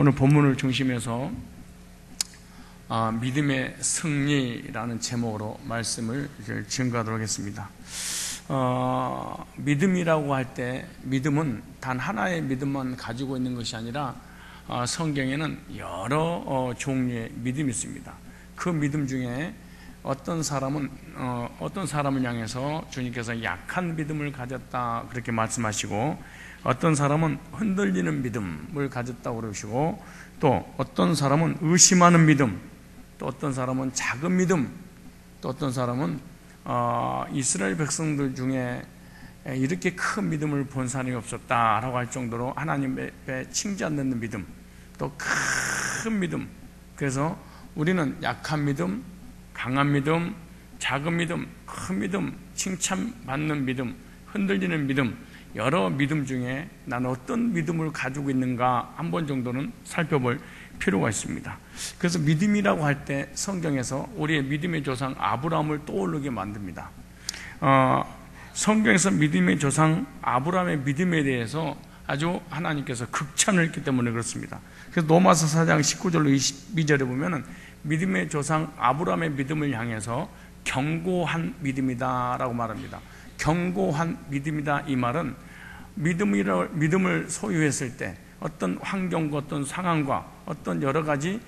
오늘 본문을 중심해서 믿음의 승리라는 제목으로 말씀을 증거하도록 하겠습니다. 믿음이라고 할 때 믿음은 단 하나의 믿음만 가지고 있는 것이 아니라 성경에는 여러 종류의 믿음이 있습니다. 그 믿음 중에 어떤 사람을 향해서 주님께서 약한 믿음을 가졌다 그렇게 말씀하시고, 어떤 사람은 흔들리는 믿음을 가졌다고 그러시고, 또 어떤 사람은 의심하는 믿음, 또 어떤 사람은 작은 믿음, 또 어떤 사람은 이스라엘 백성들 중에 이렇게 큰 믿음을 본 사람이 없었다라고 할 정도로 하나님 앞에 칭찬받는 믿음, 또 큰 믿음. 그래서 우리는 약한 믿음, 강한 믿음, 작은 믿음, 큰 믿음, 칭찬받는 믿음, 흔들리는 믿음, 여러 믿음 중에 나는 어떤 믿음을 가지고 있는가 한 번 정도는 살펴볼 필요가 있습니다. 그래서 믿음이라고 할 때 성경에서 우리의 믿음의 조상 아브라함을 떠오르게 만듭니다. 성경에서 믿음의 조상 아브라함의 믿음에 대해서 아주 하나님께서 극찬을 했기 때문에 그렇습니다. 그래서 로마서 4장 19절로 22절에 보면은 믿음의 조상 아브라함의 믿음을 향해서 견고한 믿음이다라고 말합니다. 견고한 믿음이다, 이 말은 믿음을 소유했을 때 어떤 환경과 어떤 상황과 어떤 여러 가지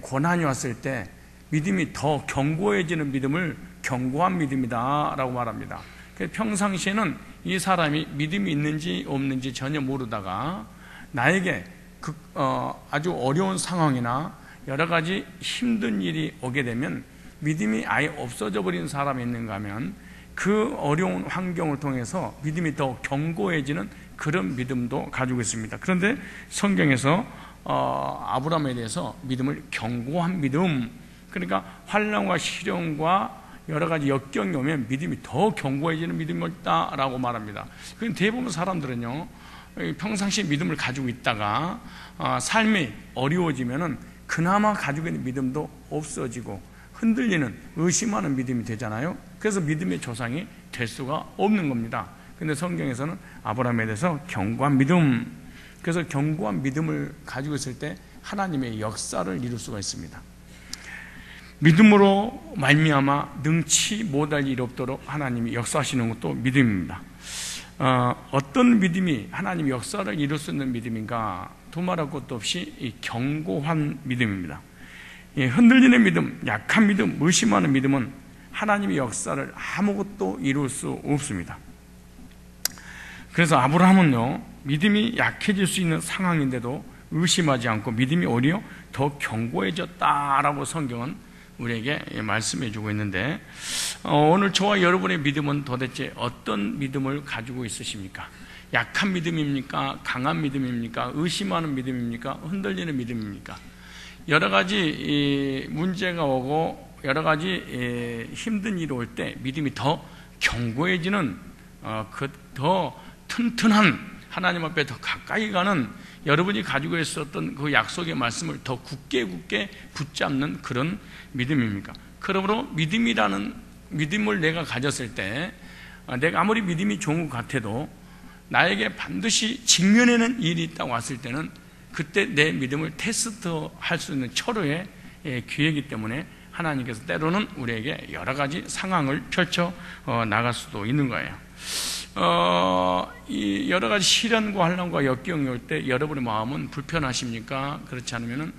고난이 왔을 때 믿음이 더 견고해지는 믿음을 견고한 믿음이다 라고 말합니다. 평상시에는 이 사람이 믿음이 있는지 없는지 전혀 모르다가 나에게 아주 어려운 상황이나 여러 가지 힘든 일이 오게 되면 믿음이 아예 없어져 버린 사람이 있는가 하면 그 어려운 환경을 통해서 믿음이 더 견고해지는 그런 믿음도 가지고 있습니다. 그런데 성경에서 아브라함에 대해서 믿음을 견고한 믿음, 그러니까 환난과 시련과 여러 가지 역경이 오면 믿음이 더 견고해지는 믿음이었다라고 말합니다. 대부분 사람들은요, 평상시 믿음을 가지고 있다가 삶이 어려워지면은 그나마 가지고 있는 믿음도 없어지고 흔들리는, 의심하는 믿음이 되잖아요. 그래서 믿음의 조상이 될 수가 없는 겁니다. 근데 성경에서는 아브라함에 대해서 견고한 믿음, 그래서 견고한 믿음을 가지고 있을 때 하나님의 역사를 이룰 수가 있습니다. 믿음으로 말미암아 능치 못할 일 없도록 하나님이 역사하시는 것도 믿음입니다. 어떤 믿음이 하나님의 역사를 이룰 수 있는 믿음인가? 두말할 것도 없이 이 견고한 믿음입니다. 흔들리는 믿음, 약한 믿음, 의심하는 믿음은 하나님의 역사를 아무것도 이룰 수 없습니다. 그래서 아브라함은요, 믿음이 약해질 수 있는 상황인데도 의심하지 않고 믿음이 오히려 더 견고해졌다라고 성경은 우리에게 말씀해 주고 있는데, 오늘 저와 여러분의 믿음은 도대체 어떤 믿음을 가지고 있으십니까? 약한 믿음입니까? 강한 믿음입니까? 의심하는 믿음입니까? 흔들리는 믿음입니까? 여러 가지 문제가 오고 여러 가지 힘든 일이 올 때 믿음이 더 견고해지는, 더 튼튼한, 하나님 앞에 더 가까이 가는, 여러분이 가지고 있었던 그 약속의 말씀을 더 굳게 붙잡는 그런 믿음입니까? 그러므로 믿음이라는 믿음을 내가 가졌을 때, 내가 아무리 믿음이 좋은 것 같아도 나에게 반드시 직면에는 일이 있다고 왔을 때는 그때 내 믿음을 테스트할 수 있는 철호의 기회이기 때문에 하나님께서 때로는 우리에게 여러 가지 상황을 펼쳐 나갈 수도 있는 거예요. 이 여러 가지 시련과 환난과 역경이 올 때 여러분의 마음은 불편하십니까? 그렇지 않으면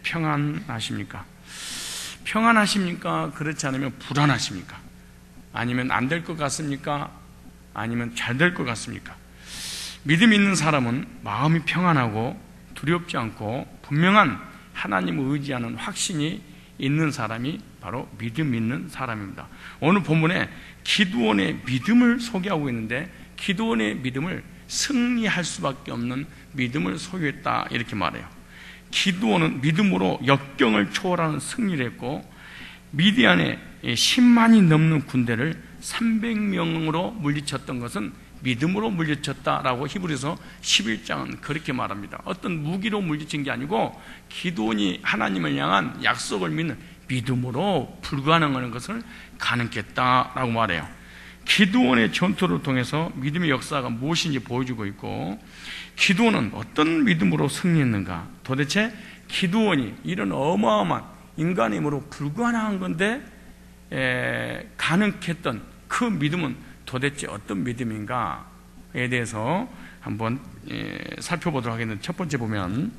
평안하십니까? 평안하십니까? 그렇지 않으면 불안하십니까? 아니면 안 될 것 같습니까? 아니면 잘 될 것 같습니까? 믿음 있는 사람은 마음이 평안하고 두렵지 않고 분명한 하나님을 의지하는 확신이 있는 사람이 바로 믿음 있는 사람입니다. 오늘 본문에 기드온의 믿음을 소개하고 있는데, 기드온의 믿음을 승리할 수밖에 없는 믿음을 소유했다 이렇게 말해요. 기드온은 믿음으로 역경을 초월하는 승리를 했고, 미디안의 10만이 넘는 군대를 300명으로 물리쳤던 것은 믿음으로 물리쳤다라고 히브리서 11장은 그렇게 말합니다. 어떤 무기로 물리친 게 아니고 기드온이 하나님을 향한 약속을 믿는 믿음으로 불가능한 것을 가능했다라고 말해요. 기드온의 전투를 통해서 믿음의 역사가 무엇인지 보여주고 있고, 기드온은 어떤 믿음으로 승리했는가, 도대체 기드온이 이런 어마어마한 인간의 힘으로 불가능한 건데 가능했던 그 믿음은 도대체 어떤 믿음인가에 대해서 한번 살펴보도록 하겠는데, 첫 번째 보면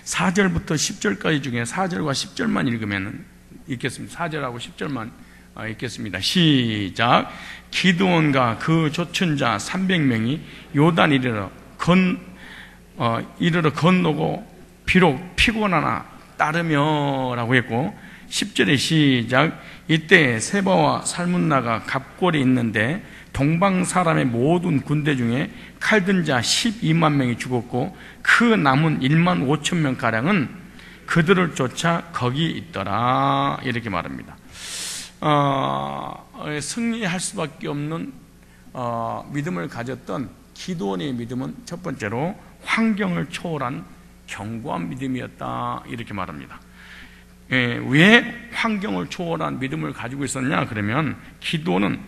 4절부터 10절까지 중에 4절과 10절만 읽으면 읽겠습니다. 4절하고 10절만 읽겠습니다. 시작. 기드온과 그 조천자 300명이 요단 이르러 건너고 비록 피곤하나 따르며 라고 했고, 10절의 시작. 이때 세바와 살문나가 갑골에 있는데 동방 사람의 모든 군대 중에 칼든 자 12만 명이 죽었고 그 남은 1만 5천 명 가량은 그들을 쫓아 거기 있더라, 이렇게 말합니다. 승리할 수밖에 없는 믿음을 가졌던 기드온의 믿음은 첫 번째로 환경을 초월한 견고한 믿음이었다, 이렇게 말합니다. 왜 환경을 초월한 믿음을 가지고 있었냐 그러면, 기드온은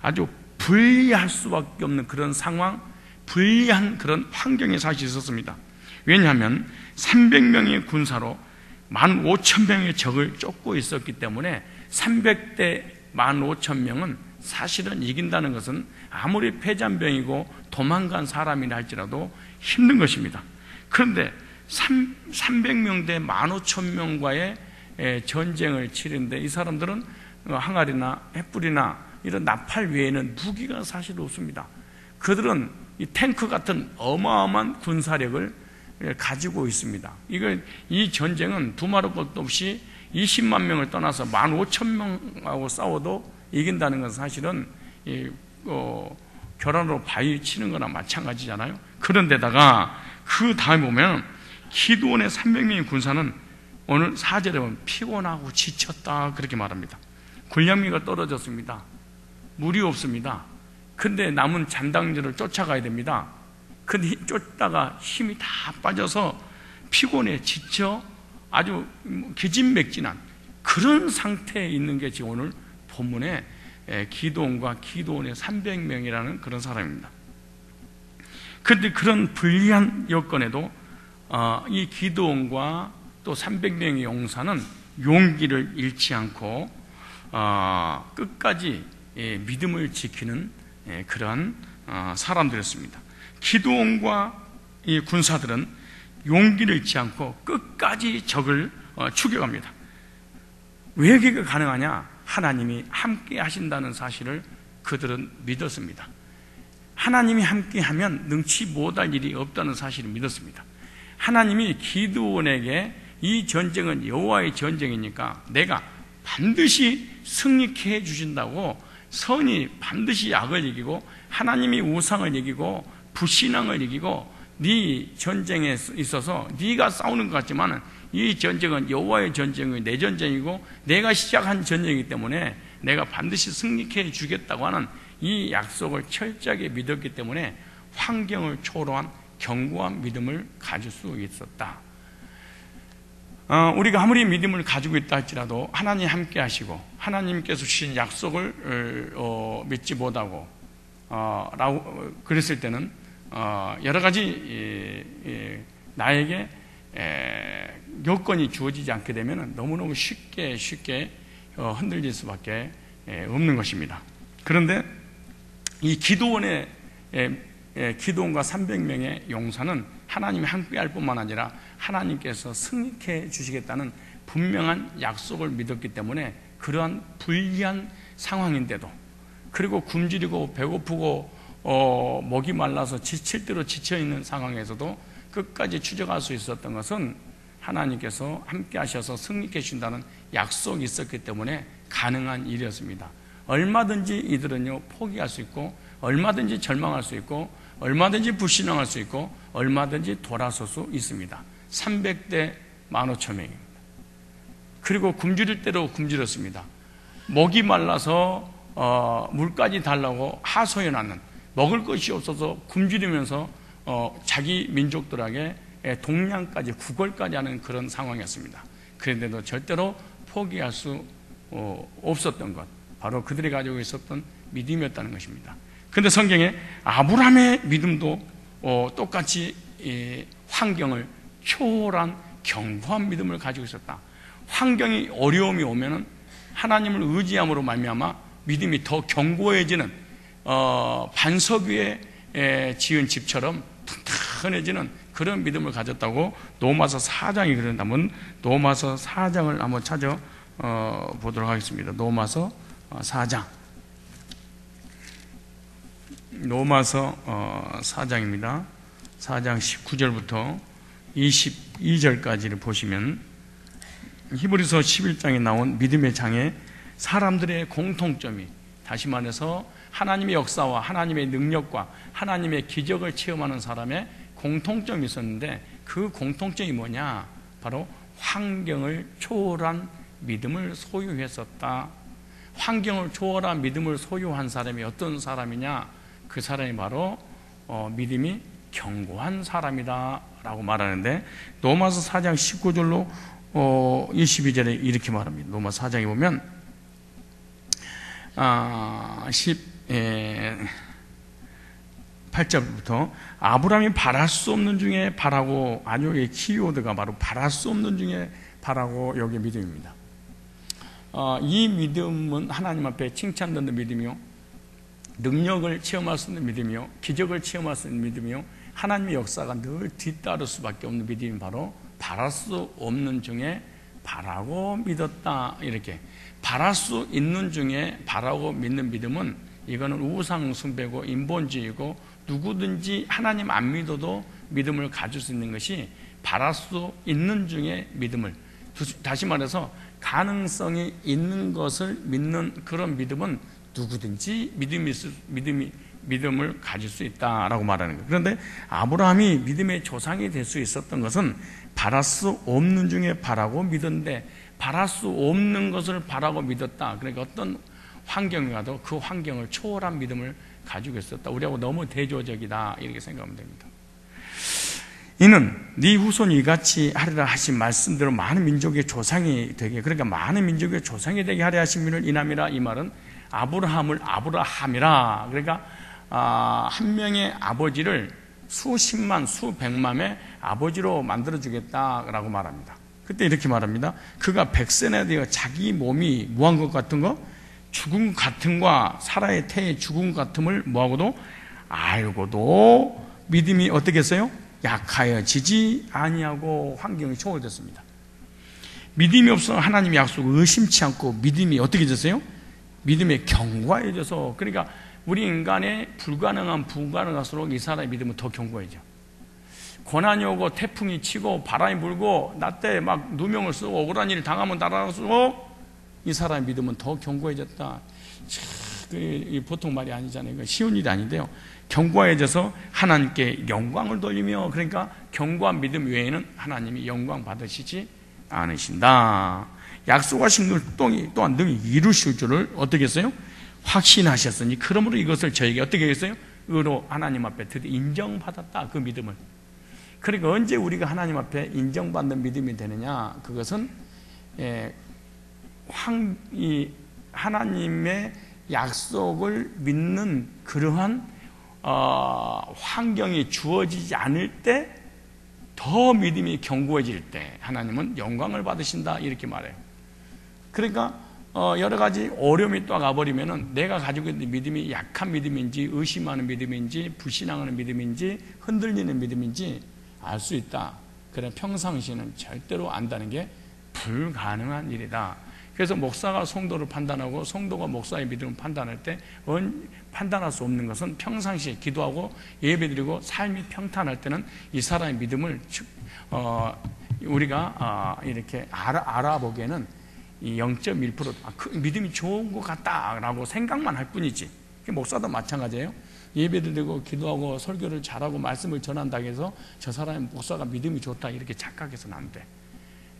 아주 불리할 수밖에 없는 그런 상황, 불리한 그런 환경에 사실 있었습니다. 왜냐하면 300명의 군사로 15,000명의 적을 쫓고 있었기 때문에 300대 15,000명은 사실은 이긴다는 것은 아무리 패잔병이고 도망간 사람이라 할지라도 힘든 것입니다. 그런데 300명 대 15,000명과의 전쟁을 치르는데 이 사람들은 항아리나 횃불이나 이런 나팔 외에는 무기가 사실 없습니다. 그들은 이 탱크 같은 어마어마한 군사력을 가지고 있습니다. 이 전쟁은 두말할 것도 없이 20만 명을 떠나서 15,000명하고 싸워도 이긴다는 것은 사실은 결혼으로 바위 치는 거나 마찬가지잖아요. 그런데다가 그 다음에 보면 기드온의 300명의 군사는 오늘 4절에 보면 피곤하고 지쳤다, 그렇게 말합니다. 군량미가 떨어졌습니다. 물이 없습니다. 근데 남은 잔당들을 쫓아가야 됩니다. 근데 쫓다가 힘이 다 빠져서 피곤해 지쳐 아주 기진맥진한 그런 상태에 있는 게 지금 오늘 본문에 기드온과 기드온의 300명이라는 그런 사람입니다. 그런데 그런 불리한 여건에도 이 기드온과 또 300명의 용사는 용기를 잃지 않고 끝까지 믿음을 지키는 그런 사람들이었습니다. 기드온과 이 군사들은 용기를 잃지 않고 끝까지 적을 추격합니다. 왜 그게 가능하냐? 하나님이 함께 하신다는 사실을 그들은 믿었습니다. 하나님이 함께 하면 능치 못할 일이 없다는 사실을 믿었습니다. 하나님이 기드온에게 이 전쟁은 여호와의 전쟁이니까 내가 반드시 승리케 해주신다고, 선이 반드시 악을 이기고 하나님이 우상을 이기고 불신앙을 이기고 네 전쟁에 있어서 네가 싸우는 것 같지만 이 전쟁은 여호와의 전쟁이고 내 전쟁이고 내가 시작한 전쟁이기 때문에 내가 반드시 승리케 해주겠다고 하는 이 약속을 철저하게 믿었기 때문에 환경을 초월한 견고한 믿음을 가질 수 있었다. 우리가 아무리 믿음을 가지고 있다 할지라도 하나님 함께 하시고 하나님께서 주신 약속을 믿지 못하고 그랬을 때는 여러 가지 나에게 여건이 주어지지 않게 되면 너무너무 쉽게 흔들릴 수밖에 없는 것입니다. 그런데 이 기드온과 300명의 용사는 하나님이 함께할 뿐만 아니라 하나님께서 승리케 주시겠다는 분명한 약속을 믿었기 때문에 그러한 불리한 상황인데도, 그리고 굶주리고 배고프고 목이 말라서 지칠 대로 지쳐있는 상황에서도 끝까지 추적할 수 있었던 것은 하나님께서 함께 하셔서 승리케 주신다는 약속이 있었기 때문에 가능한 일이었습니다. 얼마든지 이들은요 포기할 수 있고 얼마든지 절망할 수 있고 얼마든지 불신앙할 수 있고 얼마든지 돌아설 수 있습니다. 300대 15,000명입니다. 그리고 굶주릴 대로 굶주렸습니다. 목이 말라서 물까지 달라고 하소연하는, 먹을 것이 없어서 굶주리면서 자기 민족들에게 동량까지 구걸까지 하는 그런 상황이었습니다. 그런데도 절대로 포기할 수 없었던 것, 바로 그들이 가지고 있었던 믿음이었다는 것입니다. 그런데 성경에 아브라함의 믿음도 똑같이 환경을 초월한 견고한 믿음을 가지고 있었다. 환경이 어려움이 오면은 하나님을 의지함으로 말미암아 믿음이 더 견고해지는 반석 위에 지은 집처럼 튼튼해지는 그런 믿음을 가졌다고 로마서 4장이 그런다면 로마서 4장을 한번 찾아 보도록 하겠습니다. 로마서 4장. 로마서 4장입니다. 4장 19절부터 22절까지를 보시면 히브리서 11장에 나온 믿음의 장에 사람들의 공통점이, 다시 말해서 하나님의 역사와 하나님의 능력과 하나님의 기적을 체험하는 사람의 공통점이 있었는데, 그 공통점이 뭐냐? 바로 환경을 초월한 믿음을 소유했었다. 환경을 초월한 믿음을 소유한 사람이 어떤 사람이냐? 그 사람이 바로 믿음이 견고한 사람이다 라고 말하는데, 로마서 4장 19절로 22절에 이렇게 말합니다. 로마서 4장에 보면 8절부터 아브라함이 바랄 수 없는 중에 바라고, 아주 키워드가 바로 바랄 수 없는 중에 바라고, 여기 믿음입니다. 이 믿음은 하나님 앞에 칭찬받는 믿음이요, 능력을 체험할 수 있는 믿음이요, 기적을 체험할 수 있는 믿음이요, 하나님의 역사가 늘 뒤따를 수밖에 없는 믿음이 바로 바랄 수 없는 중에 바라고 믿었다. 이렇게 바랄 수 있는 중에 바라고 믿는 믿음은, 이거는 우상 숭배고 인본주의고, 누구든지 하나님 안 믿어도 믿음을 가질 수 있는 것이 바랄 수 있는 중에 믿음을, 다시 말해서 가능성이 있는 것을 믿는 그런 믿음은 누구든지 믿음을 가질 수 있다라고 말하는 거예요. 그런데 아브라함이 믿음의 조상이 될 수 있었던 것은 바랄 수 없는 중에 바라고 믿었는데, 바랄 수 없는 것을 바라고 믿었다. 그러니까 어떤 환경이 와도 그 환경을 초월한 믿음을 가지고 있었다. 우리하고 너무 대조적이다, 이렇게 생각하면 됩니다. 이는 네 후손이 이같이 하리라 하신 말씀대로 많은 민족의 조상이 되게, 그러니까 많은 민족의 조상이 되게 하려 하신 분을 인함이라. 이 말은 아브라함을 아브라함이라, 그러니까 한 명의 아버지를 수십만 수백만의 아버지로 만들어주겠다라고 말합니다. 그때 이렇게 말합니다. 그가 백세나 되어 자기 몸이 뭐한 것 같은 거? 죽은 것 같음과 사라의 태의 죽은 것 같음을 뭐하고도 알고도 믿음이 어떻게 했어요? 약하여지지 아니하고 환경이 초월됐습니다. 믿음이 없어 하나님의 약속을 의심치 않고 믿음이 어떻게 됐어요? 믿음의 견고해져서, 그러니까 우리 인간의 불가능할수록 이 사람의 믿음은 더 견고해져. 고난이 오고 태풍이 치고 바람이 불고 낮에 막 누명을 쓰고 억울한 일을 당하면 날아갈수록 이 사람의 믿음은 더 견고해졌다. 보통 말이 아니잖아요. 쉬운 일이 아닌데요. 견고해져서 하나님께 영광을 돌리며, 그러니까 견고한 믿음 외에는 하나님이 영광 받으시지 않으신다. 약속하신 걸 또한 능히 이루실 줄을 어떻게 했어요? 확신하셨으니 그러므로 이것을 저에게 어떻게 했어요? 의로 하나님 앞에 드디어 인정받았다. 그 믿음을. 그러니까 언제 우리가 하나님 앞에 인정받는 믿음이 되느냐? 그것은 하나님의 약속을 믿는 그러한 환경이 주어지지 않을 때, 더 믿음이 견고해질 때 하나님은 영광을 받으신다, 이렇게 말해요. 그러니까 여러 가지 어려움이 또 가버리면은 내가 가지고 있는 믿음이 약한 믿음인지, 의심하는 믿음인지, 불신앙하는 믿음인지, 흔들리는 믿음인지 알 수 있다. 그래, 평상시에는 절대로 안다는 게 불가능한 일이다. 그래서 목사가 성도를 판단하고 성도가 목사의 믿음을 판단할 때 판단할 수 없는 것은, 평상시에 기도하고 예배드리고 삶이 평탄할 때는 이 사람의 믿음을 우리가 이렇게 알아보기에는 0.1% 그 믿음이 좋은 것 같다라고 생각만 할 뿐이지. 목사도 마찬가지예요. 예배드리고 기도하고 설교를 잘하고 말씀을 전한다고 해서 저 사람의 목사가 믿음이 좋다 이렇게 착각해서는 안 돼.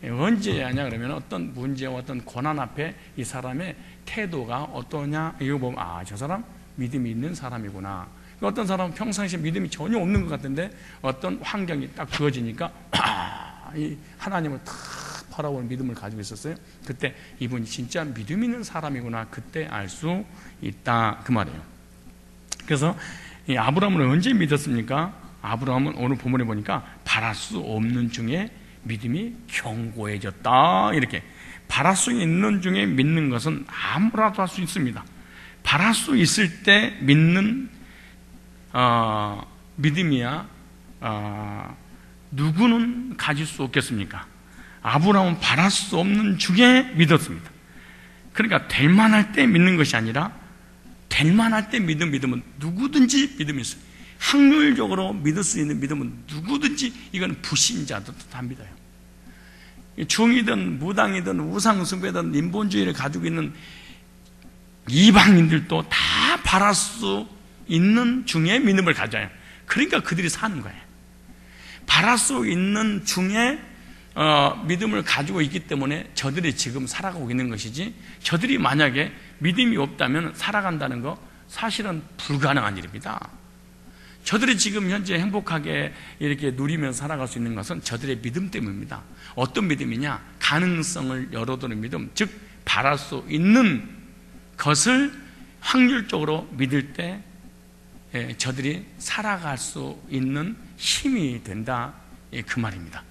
언제 하냐 그러면 어떤 문제와 어떤 고난 앞에 이 사람의 태도가 어떠냐, 이거 보면 저 사람 믿음이 있는 사람이구나. 어떤 사람은 평상시에 믿음이 전혀 없는 것 같은데 어떤 환경이 딱 주어지니까 이 하나님을 탁 파라오는 믿음을 가지고 있었어요. 그때 이분이 진짜 믿음 있는 사람이구나 그때 알 수 있다 그 말이에요. 그래서 이 아브라함을 언제 믿었습니까? 아브라함은 오늘 본문에 보니까 바랄 수 없는 중에 믿음이 견고해졌다. 이렇게 바랄 수 있는 중에 믿는 것은 아무라도 할 수 있습니다. 바랄 수 있을 때 믿는 믿음이야 누구는 가질 수 없겠습니까? 아브라함은 바랄 수 없는 중에 믿었습니다. 그러니까 될 만할 때 믿는 것이 아니라 될 만할 때 믿음은 누구든지 믿음이 있어요. 확률적으로 믿을 수 있는 믿음은 누구든지 이건 불신자도 다 믿어요. 중이든 무당이든 우상숭배든 인본주의를 가지고 있는 이방인들도 다 바랄 수 있는 중에 믿음을 가져요. 그러니까 그들이 사는 거예요. 바랄 수 있는 중에 믿음을 가지고 있기 때문에 저들이 지금 살아가고 있는 것이지, 저들이 만약에 믿음이 없다면 살아간다는 거 사실은 불가능한 일입니다. 저들이 지금 현재 행복하게 이렇게 누리면서 살아갈 수 있는 것은 저들의 믿음 때문입니다. 어떤 믿음이냐? 가능성을 열어두는 믿음, 즉 바랄 수 있는 것을 확률적으로 믿을 때 저들이 살아갈 수 있는 힘이 된다, 그 말입니다.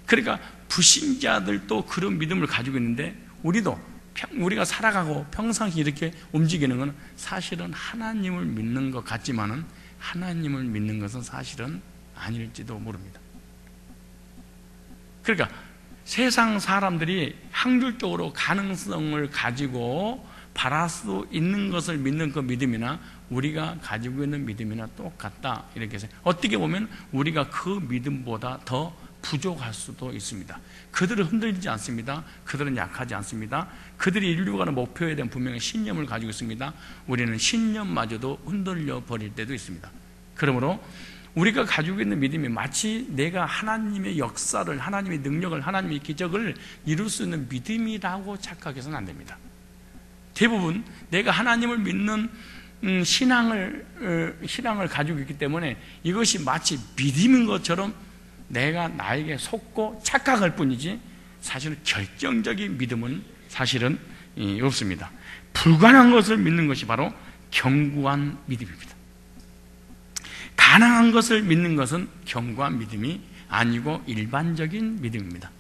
그러니까 불신자들도 그런 믿음을 가지고 있는데 우리가 살아가고 평상시 이렇게 움직이는 것은 사실은 하나님을 믿는 것 같지만은 하나님을 믿는 것은 사실은 아닐지도 모릅니다. 그러니까 세상 사람들이 확률적으로 가능성을 가지고 바랄 수 있는 것을 믿는 그 믿음이나 우리가 가지고 있는 믿음이나 똑같다, 이렇게 해서 어떻게 보면 우리가 그 믿음보다 더 부족할 수도 있습니다. 그들은 흔들리지 않습니다. 그들은 약하지 않습니다. 그들이 이루고 가는 목표에 대한 분명히 신념을 가지고 있습니다. 우리는 신념마저도 흔들려 버릴 때도 있습니다. 그러므로 우리가 가지고 있는 믿음이 마치 내가 하나님의 역사를, 하나님의 능력을, 하나님의 기적을 이룰 수 있는 믿음이라고 착각해서는 안 됩니다. 대부분 내가 하나님을 믿는 신앙을 가지고 있기 때문에 이것이 마치 믿음인 것처럼 내가 나에게 속고 착각할 뿐이지 사실은 결정적인 믿음은 사실은 없습니다. 불가능한 것을 믿는 것이 바로 견고한 믿음입니다. 가능한 것을 믿는 것은 견고한 믿음이 아니고 일반적인 믿음입니다.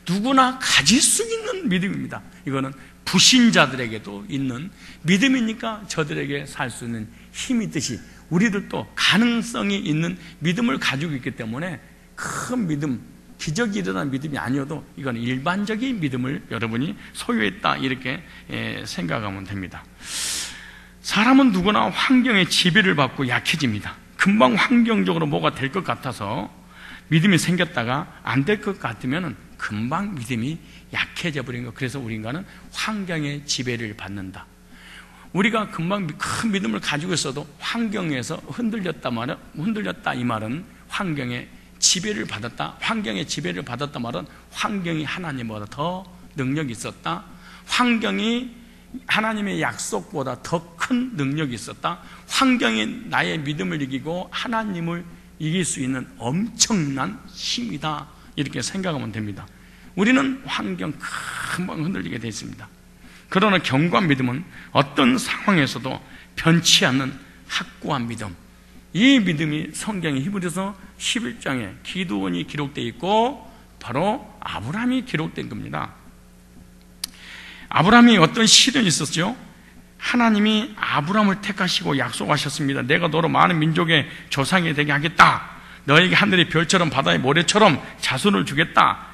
누구나 가질 수 있는 믿음입니다. 이거는 불신자들에게도 있는 믿음이니까 저들에게 살 수 있는 힘이 있듯이 우리들도 가능성이 있는 믿음을 가지고 있기 때문에 큰 믿음, 기적이 일어난 믿음이 아니어도 이건 일반적인 믿음을 여러분이 소유했다, 이렇게 생각하면 됩니다. 사람은 누구나 환경의 지배를 받고 약해집니다. 금방 환경적으로 뭐가 될 것 같아서 믿음이 생겼다가 안 될 것 같으면 금방 믿음이 약해져 버린 거. 그래서 우리 인간은 환경의 지배를 받는다. 우리가 금방 큰 믿음을 가지고 있어도 환경에서 흔들렸다 이 말은 환경의 지배를 받았다. 환경의 지배를 받았다 말은 환경이 하나님보다 더 능력이 있었다. 환경이 하나님의 약속보다 더 큰 능력이 있었다. 환경이 나의 믿음을 이기고 하나님을 이길 수 있는 엄청난 힘이다, 이렇게 생각하면 됩니다. 우리는 환경 금방 흔들리게 되어 있습니다. 그러나 견고한 믿음은 어떤 상황에서도 변치 않는 확고한 믿음, 이 믿음이 성경의 히브리서 11장에 기드온이 기록되어 있고 바로 아브라함이 기록된 겁니다. 아브라함이 어떤 시련이 있었죠? 하나님이 아브라함을 택하시고 약속하셨습니다. 내가 너로 많은 민족의 조상이 되게 하겠다. 너에게 하늘의 별처럼 바다의 모래처럼 자손을 주겠다.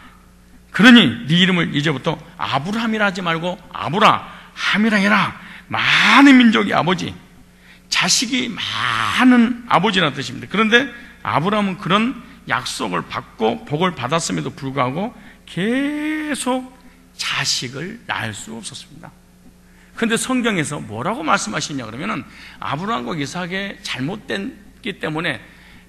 그러니 네 이름을 이제부터 아브라함이라 하지 말고 아브라함이라 해라. 많은 민족의 아버지, 자식이 많은 아버지라는 뜻입니다. 그런데 아브라함은 그런 약속을 받고 복을 받았음에도 불구하고 계속 자식을 낳을 수 없었습니다. 그런데 성경에서 뭐라고 말씀하시냐 그러면은 아브라함과 이삭의 잘못됐기 때문에,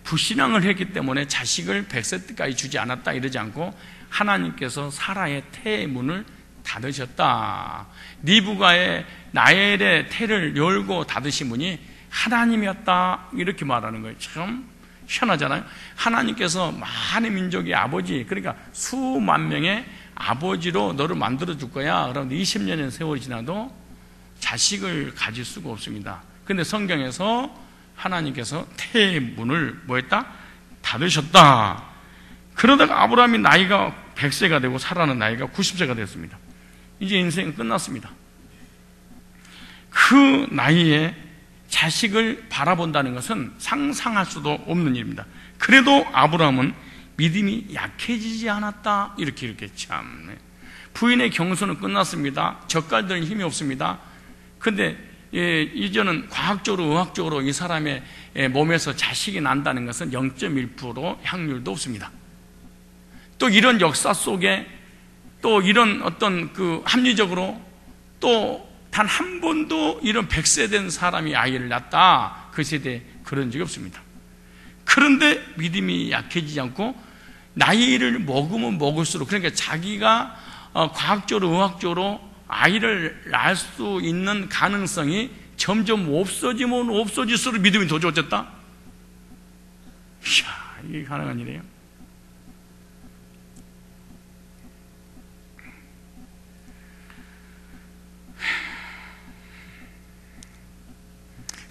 불신앙을 했기 때문에 자식을 100세 때까지 주지 않았다 이러지 않고 하나님께서 사라의 태의 문을 닫으셨다. 리브가의 나엘의 태를 열고 닫으신 분이 하나님이었다, 이렇게 말하는 거예요. 참 희한하잖아요. 하나님께서 많은 민족의 아버지, 그러니까 수만 명의 아버지로 너를 만들어 줄 거야. 그럼 20년의 세월이 지나도 자식을 가질 수가 없습니다. 근데 성경에서 하나님께서 태문을 뭐 했다? 닫으셨다. 그러다가 아브라함이 나이가 100세가 되고 사라는 나이가 90세가 되었습니다. 이제 인생은 끝났습니다. 그 나이에 자식을 바라본다는 것은 상상할 수도 없는 일입니다. 그래도 아브라함은 믿음이 약해지지 않았다. 이렇게 참. 부인의 경수는 끝났습니다. 젓갈들은 힘이 없습니다. 근데 이제는 과학적으로 의학적으로 이 사람의 몸에서 자식이 난다는 것은 0.1% 확률도 없습니다. 또 이런 역사 속에 또 이런 어떤 그 합리적으로 또 단 한 번도 이런 100세 된 사람이 아이를 낳았다. 그 세대에 그런 적이 없습니다. 그런데 믿음이 약해지지 않고 나이를 먹으면 먹을수록, 그러니까 자기가 과학적으로 의학적으로 아이를 낳을 수 있는 가능성이 점점 없어지면 없어질수록 믿음이 더 좋아졌다? 이야, 이게 가능한 일이에요.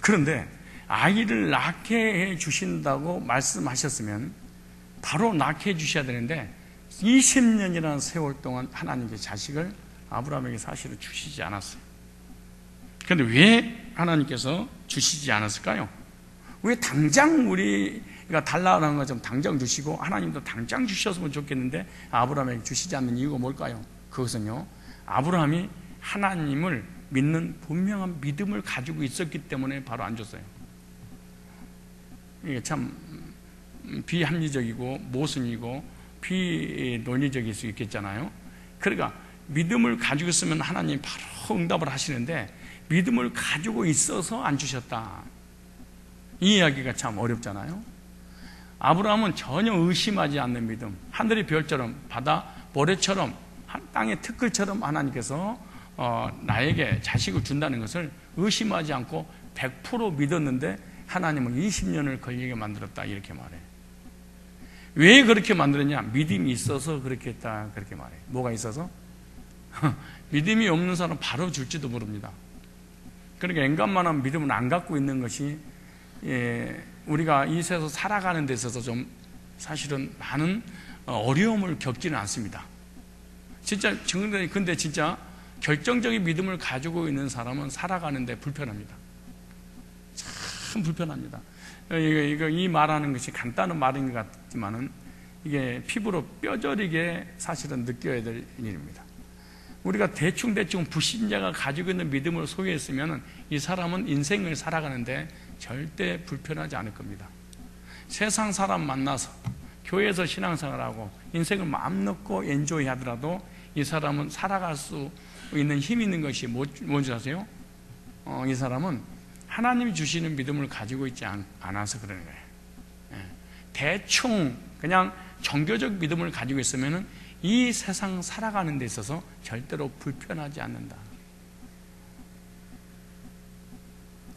그런데 아이를 낳게 해 주신다고 말씀하셨으면 바로 낳게 해 주셔야 되는데 20년이라는 세월 동안 하나님께 자식을 아브라함에게 사실은 주시지 않았어요. 그런데 왜 하나님께서 주시지 않았을까요? 왜 당장 우리가 달라는 것 좀 당장 주시고 하나님도 당장 주셨으면 좋겠는데 아브라함에게 주시지 않는 이유가 뭘까요? 그것은요, 아브라함이 하나님을 믿는 분명한 믿음을 가지고 있었기 때문에 바로 안 줬어요. 이게 참 비합리적이고 모순이고 비논리적일 수 있겠잖아요. 그러니까 믿음을 가지고 있으면 하나님 바로 응답을 하시는데 믿음을 가지고 있어서 안 주셨다. 이 이야기가 참 어렵잖아요. 아브라함은 전혀 의심하지 않는 믿음, 하늘의 별처럼 바다 모래처럼 땅의 티끌처럼 하나님께서 나에게 자식을 준다는 것을 의심하지 않고 100% 믿었는데 하나님은 20년을 걸리게 만들었다, 이렇게 말해요. 왜 그렇게 만들었냐? 믿음이 있어서 그렇게 했다, 그렇게 말해요. 뭐가 있어서? 믿음이 없는 사람은 바로 줄지도 모릅니다. 그러니까 인간만한 믿음을 안 갖고 있는 것이 우리가 이 세상에서 살아가는 데 있어서 좀 사실은 많은 어려움을 겪지는 않습니다. 진짜 근데 진짜 결정적인 믿음을 가지고 있는 사람은 살아가는 데 불편합니다. 참 불편합니다. 이 말하는 것이 간단한 말인 것 같지만은 이게 피부로 뼈저리게 사실은 느껴야 될 일입니다. 우리가 대충 불신자가 가지고 있는 믿음을 소유했으면 이 사람은 인생을 살아가는데 절대 불편하지 않을 겁니다. 세상 사람 만나서 교회에서 신앙생활하고 인생을 마음 놓고 엔조이 하더라도 이 사람은 살아갈 수 있는 힘이 있는 것이 뭔지 아세요? 이 사람은 하나님이 주시는 믿음을 가지고 있지 않아서 그러는 거예요. 대충 그냥 종교적 믿음을 가지고 있으면 이 세상 살아가는 데 있어서 절대로 불편하지 않는다.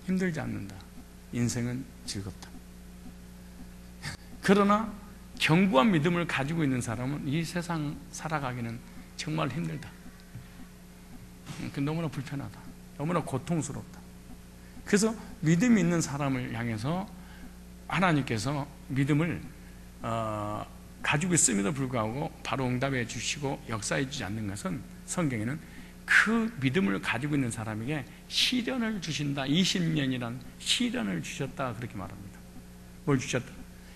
힘들지 않는다. 인생은 즐겁다. 그러나 견고한 믿음을 가지고 있는 사람은 이 세상 살아가기는 정말 힘들다. 너무나 불편하다. 너무나 고통스럽다. 그래서 믿음이 있는 사람을 향해서 하나님께서 믿음을 가지고 있음에도 불구하고 바로 응답해 주시고 역사해 주지 않는 것은 성경에는 그 믿음을 가지고 있는 사람에게 시련을 주신다. 20년이란 시련을 주셨다. 그렇게 말합니다. 뭘 주셨다?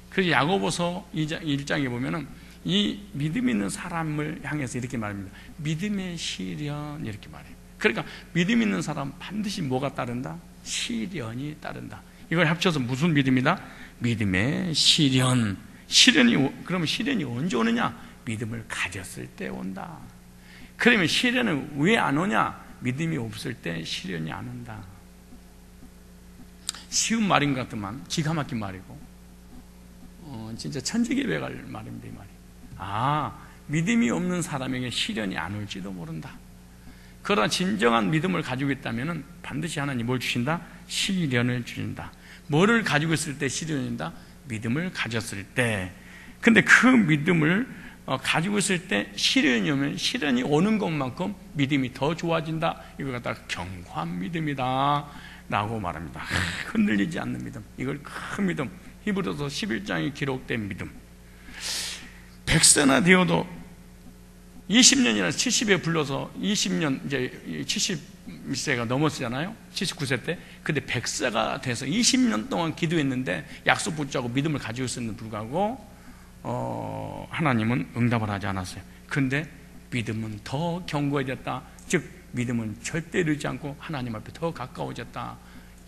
그래서 야고보서 1장에 보면은 이 믿음 있는 사람을 향해서 이렇게 말합니다. 믿음의 시련, 이렇게 말해요. 그러니까 믿음 있는 사람 반드시 뭐가 따른다? 시련이 따른다. 이걸 합쳐서 무슨 믿음이다? 믿음의 시련. 그러면 시련이 언제 오느냐? 믿음을 가졌을 때 온다. 그러면 시련은 왜 안 오냐? 믿음이 없을 때 시련이 안 온다. 쉬운 말인 것 같지만 기가 막힌 말이고 진짜 천지개벽할 말입니다. 이 말이. 믿음이 없는 사람에게 시련이 안 올지도 모른다. 그러나 진정한 믿음을 가지고 있다면 반드시 하나님 뭘 주신다? 시련을 주신다. 뭐를 가지고 있을 때 시련이 온다? 믿음을 가졌을 때. 근데 그 믿음을 가지고 있을 때 시련이 오면 시련이 오는 것만큼 믿음이 더 좋아진다. 이걸 갖다가 견고한 믿음이다 라고 말합니다. 흔들리지 않는 믿음, 이걸 큰 믿음, 히브리서 11장에 기록된 믿음. 100세나 되어도 20년이나 70에 불러서 20년, 이제 70세가 넘었잖아요. 79세 때. 근데 100세가 돼서 20년 동안 기도했는데 약속 붙잡고 믿음을 가지고 있었는데 불구하고 하나님은 응답을 하지 않았어요. 근데 믿음은 더 견고해졌다. 즉 믿음은 절대 이르지 않고 하나님 앞에 더 가까워졌다.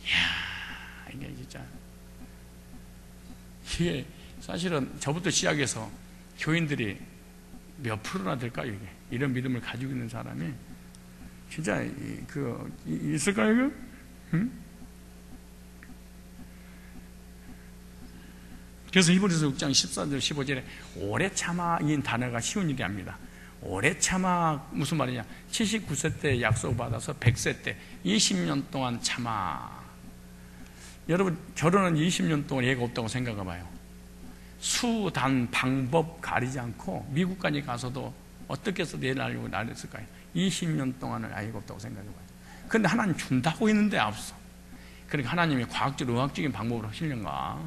이야, 이게 진짜, 이게 사실은 저부터 시작해서 교인들이 몇 프로나 될까요? 이게 이런 믿음을 가지고 있는 사람이 진짜 있을까요? 응? 그래서 히브리서 6장 14절 15절에 오래 참아, 이 단어가 쉬운 일이 아닙니다. 오래 참아 무슨 말이냐? 79세 때 약속받아서 100세 때 20년 동안 참아. 여러분, 결혼은 20년 동안 예가 없다고 생각해봐요. 수, 단, 방법 가리지 않고 미국까지 가서도 어떻게 해서 내일 알고 날렸을까요? 20년 동안을 아이가 없다고 생각해봐요. 그런데 하나님 준다고 했는데 없어. 그러니까 하나님이 과학적, 의학적인 방법으로 하시려는가?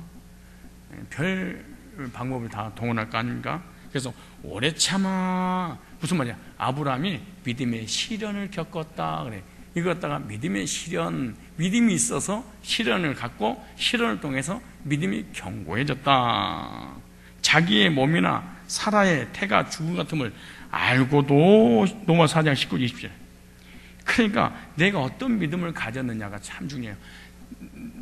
별 방법을 다 동원할 거 아닙니까? 그래서 오래 참아. 무슨 말이야? 아브라함이 믿음의 시련을 겪었다. 그래. 이거 갖다가 믿음의 시련, 믿음이 있어서 시련을 갖고 시련을 통해서 믿음이 견고해졌다. 자기의 몸이나 사라의 태가 죽음 같음을 알고도, 로마 4장 19, 20절. 그러니까 내가 어떤 믿음을 가졌느냐가 참 중요해요.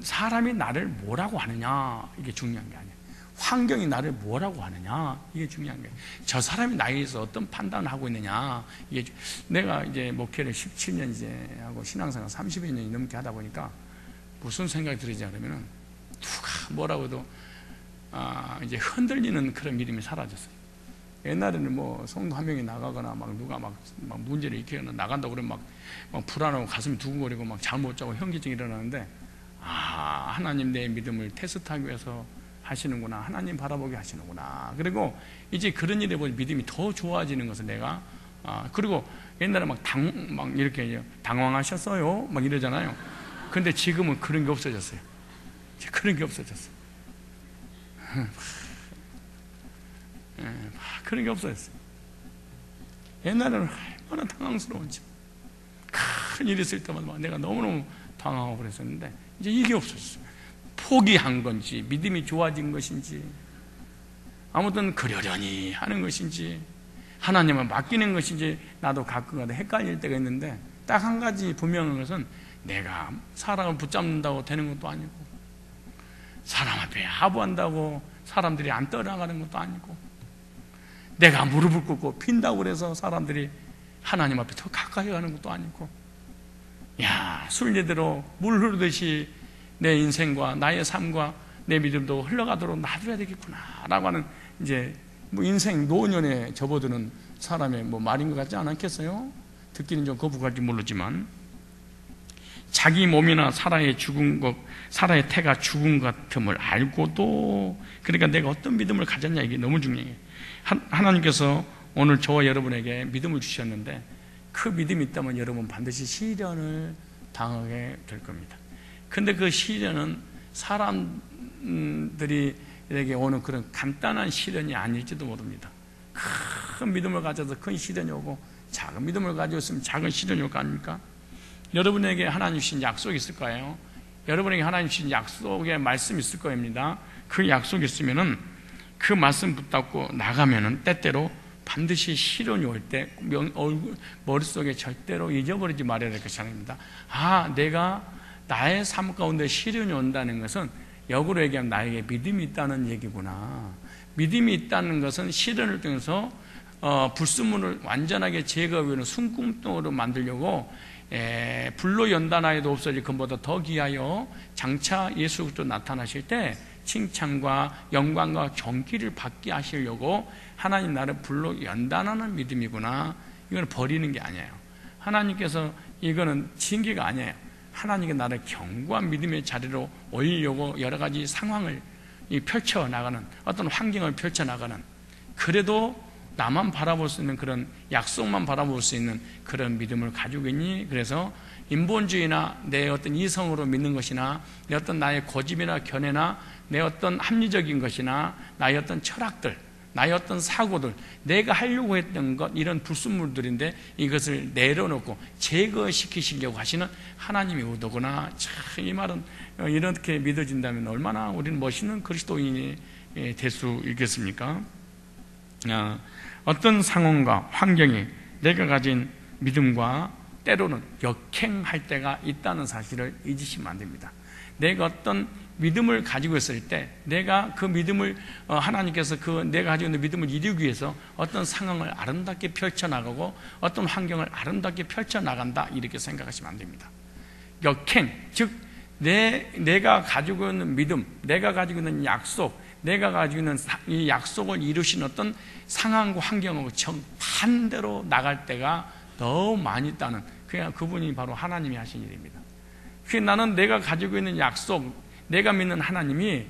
사람이 나를 뭐라고 하느냐, 이게 중요한 게 아니야. 환경이 나를 뭐라고 하느냐, 이게 중요한 거예요. 저 사람이 나에 대해서 어떤 판단을 하고 있느냐, 이게. 내가 이제 목회를 17년 이제 하고 신앙생활 30여 년이 넘게 하다 보니까 무슨 생각이 들으냐 그러면은 누가 뭐라고 해도 이제 흔들리는 그런 믿음이 사라졌어요. 옛날에는 뭐 성도 한 명이 나가거나 막 누가 막 문제를 일으키거나 나간다고 그러면 막 불안하고 가슴이 두근거리고 막 잠 못 자고 현기증이 일어나는데, 하나님 내 믿음을 테스트하기 위해서 하시는구나, 하나님 바라보게 하시는구나. 그리고 이제 그런 일에 보니 믿음이 더 좋아지는 것을 내가, 그리고 옛날에 막 이렇게 당황하셨어요 막 이러잖아요. 근데 지금은 그런 게 없어졌어요. 그런 게 없어졌어요. 그런 게 없어졌어요. 옛날에는 얼마나 당황스러운지, 큰 일이 있을 때마다 내가 너무너무 당황하고 그랬었는데 이제 이게 없어졌어요. 포기한 건지 믿음이 좋아진 것인지, 아무튼 그러려니 하는 것인지 하나님을 맡기는 것인지 나도 가끔가다 헷갈릴 때가 있는데, 딱 한 가지 분명한 것은 내가 사람을 붙잡는다고 되는 것도 아니고, 사람 앞에 하부한다고 사람들이 안 떠나가는 것도 아니고, 내가 무릎을 꿇고 핀다고 그래서 사람들이 하나님 앞에 더 가까이 가는 것도 아니고, 순례대로 물 흐르듯이 내 인생과 나의 삶과 내 믿음도 흘러가도록 놔둬야 되겠구나 라고 하는, 이제 뭐 인생 노년에 접어드는 사람의 뭐 말인 것 같지 않겠어요? 듣기는 좀 거북할지 모르지만, 자기 몸이나 사라의 태가 죽은 것 같음을 알고도, 그러니까 내가 어떤 믿음을 가졌냐, 이게 너무 중요해요. 하나님께서 오늘 저와 여러분에게 믿음을 주셨는데, 그 믿음이 있다면 여러분 반드시 시련을 당하게 될 겁니다. 근데 그 시련은 사람들에게 오는 그런 간단한 시련이 아닐지도 모릅니다. 큰 믿음을 가져서 큰 시련이 오고, 작은 믿음을 가지고 있으면 작은 시련이 올 거 아닙니까? 여러분에게 하나님 주신 약속이 있을 거예요. 여러분에게 하나님 주신 약속의 말씀이 있을 겁니다. 그 약속이 있으면은 그 말씀 붙잡고 나가면은 때때로 반드시 시련이 올 때 머릿속에 절대로 잊어버리지 말아야 될 것이 아닙니다. 내가 나의 삶 가운데 시련이 온다는 것은 역으로 얘기하면 나에게 믿음이 있다는 얘기구나. 믿음이 있다는 것은 시련을 통해서 불순물을 완전하게 제거하는 순금덩으로 만들려고 불로 연단하여도 없어질 것보다 더 귀하여 장차 예수 그리스도 나타나실 때 칭찬과 영광과 존귀를 받게 하시려고 하나님 나를 불로 연단하는 믿음이구나. 이건 버리는 게 아니에요. 하나님께서 이거는 징계가 아니에요. 하나님께 나를 견고한 믿음의 자리로 올리려고 여러 가지 상황을 펼쳐나가는, 어떤 환경을 펼쳐나가는, 그래도 나만 바라볼 수 있는 그런 약속만 바라볼 수 있는 그런 믿음을 가지고 있니? 그래서 인본주의나 내 어떤 이성으로 믿는 것이나 내 어떤 나의 고집이나 견해나 내 어떤 합리적인 것이나 나의 어떤 철학들, 나의 어떤 사고들, 내가 하려고 했던 것, 이런 불순물들인데 이것을 내려놓고 제거시키시려고 하시는 하나님의 의도구나. 참, 이 말은 이렇게 믿어진다면 얼마나 우리는 멋있는 그리스도인이 될 수 있겠습니까? 어떤 상황과 환경이 내가 가진 믿음과 때로는 역행할 때가 있다는 사실을 잊으시면 안 됩니다. 내가 어떤 믿음을 가지고 있을 때 내가 그 믿음을 하나님께서 내가 가지고 있는 믿음을 이루기 위해서 어떤 상황을 아름답게 펼쳐나가고 어떤 환경을 아름답게 펼쳐나간다, 이렇게 생각하시면 안 됩니다. 역행, 즉 내가 가지고 있는 믿음, 내가 가지고 있는 약속, 내가 가지고 있는 이 약속을 이루신 어떤 상황과 환경하고 정반대로 나갈 때가 너무 많이 있다는, 그냥 그분이 바로 하나님이 하신 일입니다. 나는 내가 가지고 있는 약속, 내가 믿는 하나님이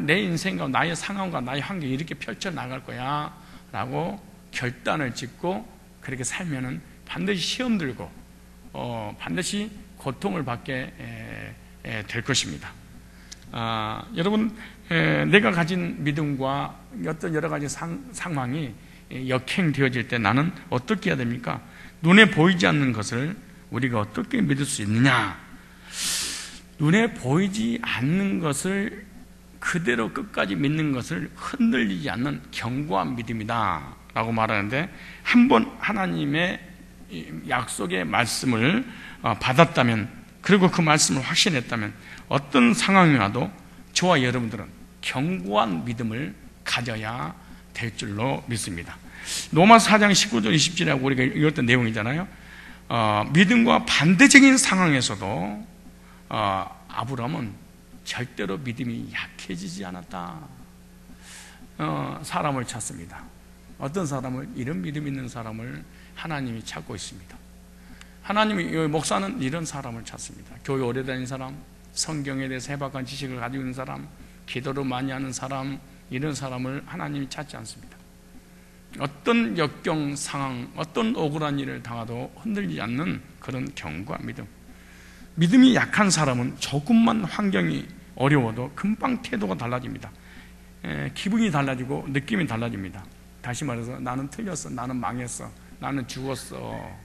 내 인생과 나의 상황과 나의 환경이 이렇게 펼쳐나갈 거야 라고 결단을 짓고 그렇게 살면은 반드시 시험 들고 반드시 고통을 받게 될 것입니다. 여러분, 내가 가진 믿음과 어떤 여러 가지 상황이 역행되어질 때 나는 어떻게 해야 됩니까? 눈에 보이지 않는 것을 우리가 어떻게 믿을 수 있느냐? 눈에 보이지 않는 것을 그대로 끝까지 믿는 것을 흔들리지 않는 견고한 믿음이다 라고 말하는데, 한번 하나님의 약속의 말씀을 받았다면, 그리고 그 말씀을 확신했다면 어떤 상황이 와도 저와 여러분들은 견고한 믿음을 가져야 될 줄로 믿습니다. 로마서 4장 19절 20절이라고 우리가 읽었던 내용이잖아요. 믿음과 반대적인 상황에서도 아브라함은 절대로 믿음이 약해지지 않았다. 사람을 찾습니다. 어떤 사람을? 이런 믿음 있는 사람을 하나님이 찾고 있습니다. 하나님이, 목사는 이런 사람을 찾습니다. 교회 오래 다닌 사람, 성경에 대해서 해박한 지식을 가지고 있는 사람, 기도를 많이 하는 사람, 이런 사람을 하나님이 찾지 않습니다. 어떤 역경 상황, 어떤 억울한 일을 당하도 흔들리지 않는 그런 견고한 믿음. 믿음이 약한 사람은 조금만 환경이 어려워도 금방 태도가 달라집니다. 기분이 달라지고 느낌이 달라집니다. 다시 말해서 나는 틀렸어, 나는 망했어, 나는 죽었어.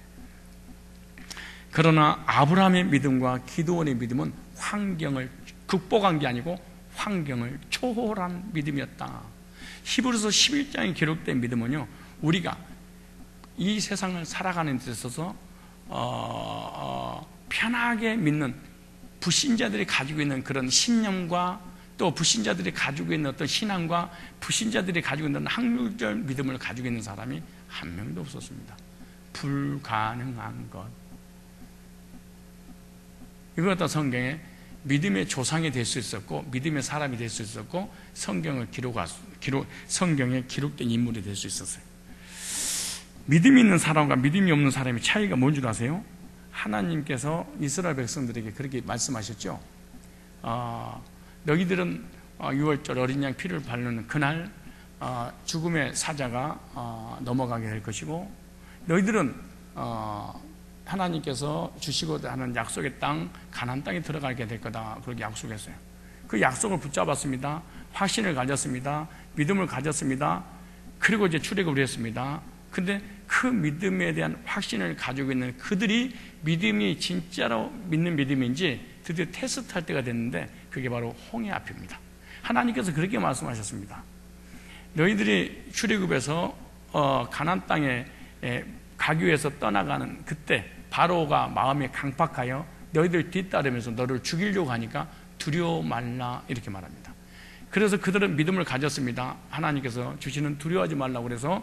그러나 아브라함의 믿음과 기드온의 믿음은 환경을 극복한 게 아니고 환경을 초월한 믿음이었다. 히브리서 11장에 기록된 믿음은요, 우리가 이 세상을 살아가는 데 있어서 편하게 믿는 불신자들이 가지고 있는 그런 신념과 또 불신자들이 가지고 있는 어떤 신앙과 불신자들이 가지고 있는 확률적 믿음을 가지고 있는 사람이 한 명도 없었습니다. 불가능한 것. 이거 갖다 성경에 믿음의 조상이 될 수 있었고 믿음의 사람이 될 수 있었고 성경에 기록된 인물이 될 수 있었어요. 믿음이 있는 사람과 믿음이 없는 사람의 차이가 뭔지 아세요? 하나님께서 이스라엘 백성들에게 그렇게 말씀하셨죠. 너희들은 6월절 어린 양 피를 바르는 그날 죽음의 사자가 넘어가게 될 것이고, 너희들은 하나님께서 주시고자 하는 약속의 땅 가나안 땅에 들어가게 될 거다, 그렇게 약속했어요. 그 약속을 붙잡았습니다. 확신을 가졌습니다. 믿음을 가졌습니다. 그리고 이제 출애굽을 했습니다. 근데 그 믿음에 대한 확신을 가지고 있는 그들이 믿음이 진짜로 믿는 믿음인지 드디어 테스트할 때가 됐는데, 그게 바로 홍해 앞입니다. 하나님께서 그렇게 말씀하셨습니다. 너희들이 출애굽에서 가나안 땅에 가기 위해서 떠나가는 그때 바로가 마음에 강팍하여 너희들 뒤따르면서 너를 죽이려고 하니까 두려워 말라, 이렇게 말합니다. 그래서 그들은 믿음을 가졌습니다. 하나님께서 주시는 두려워하지 말라고 그래서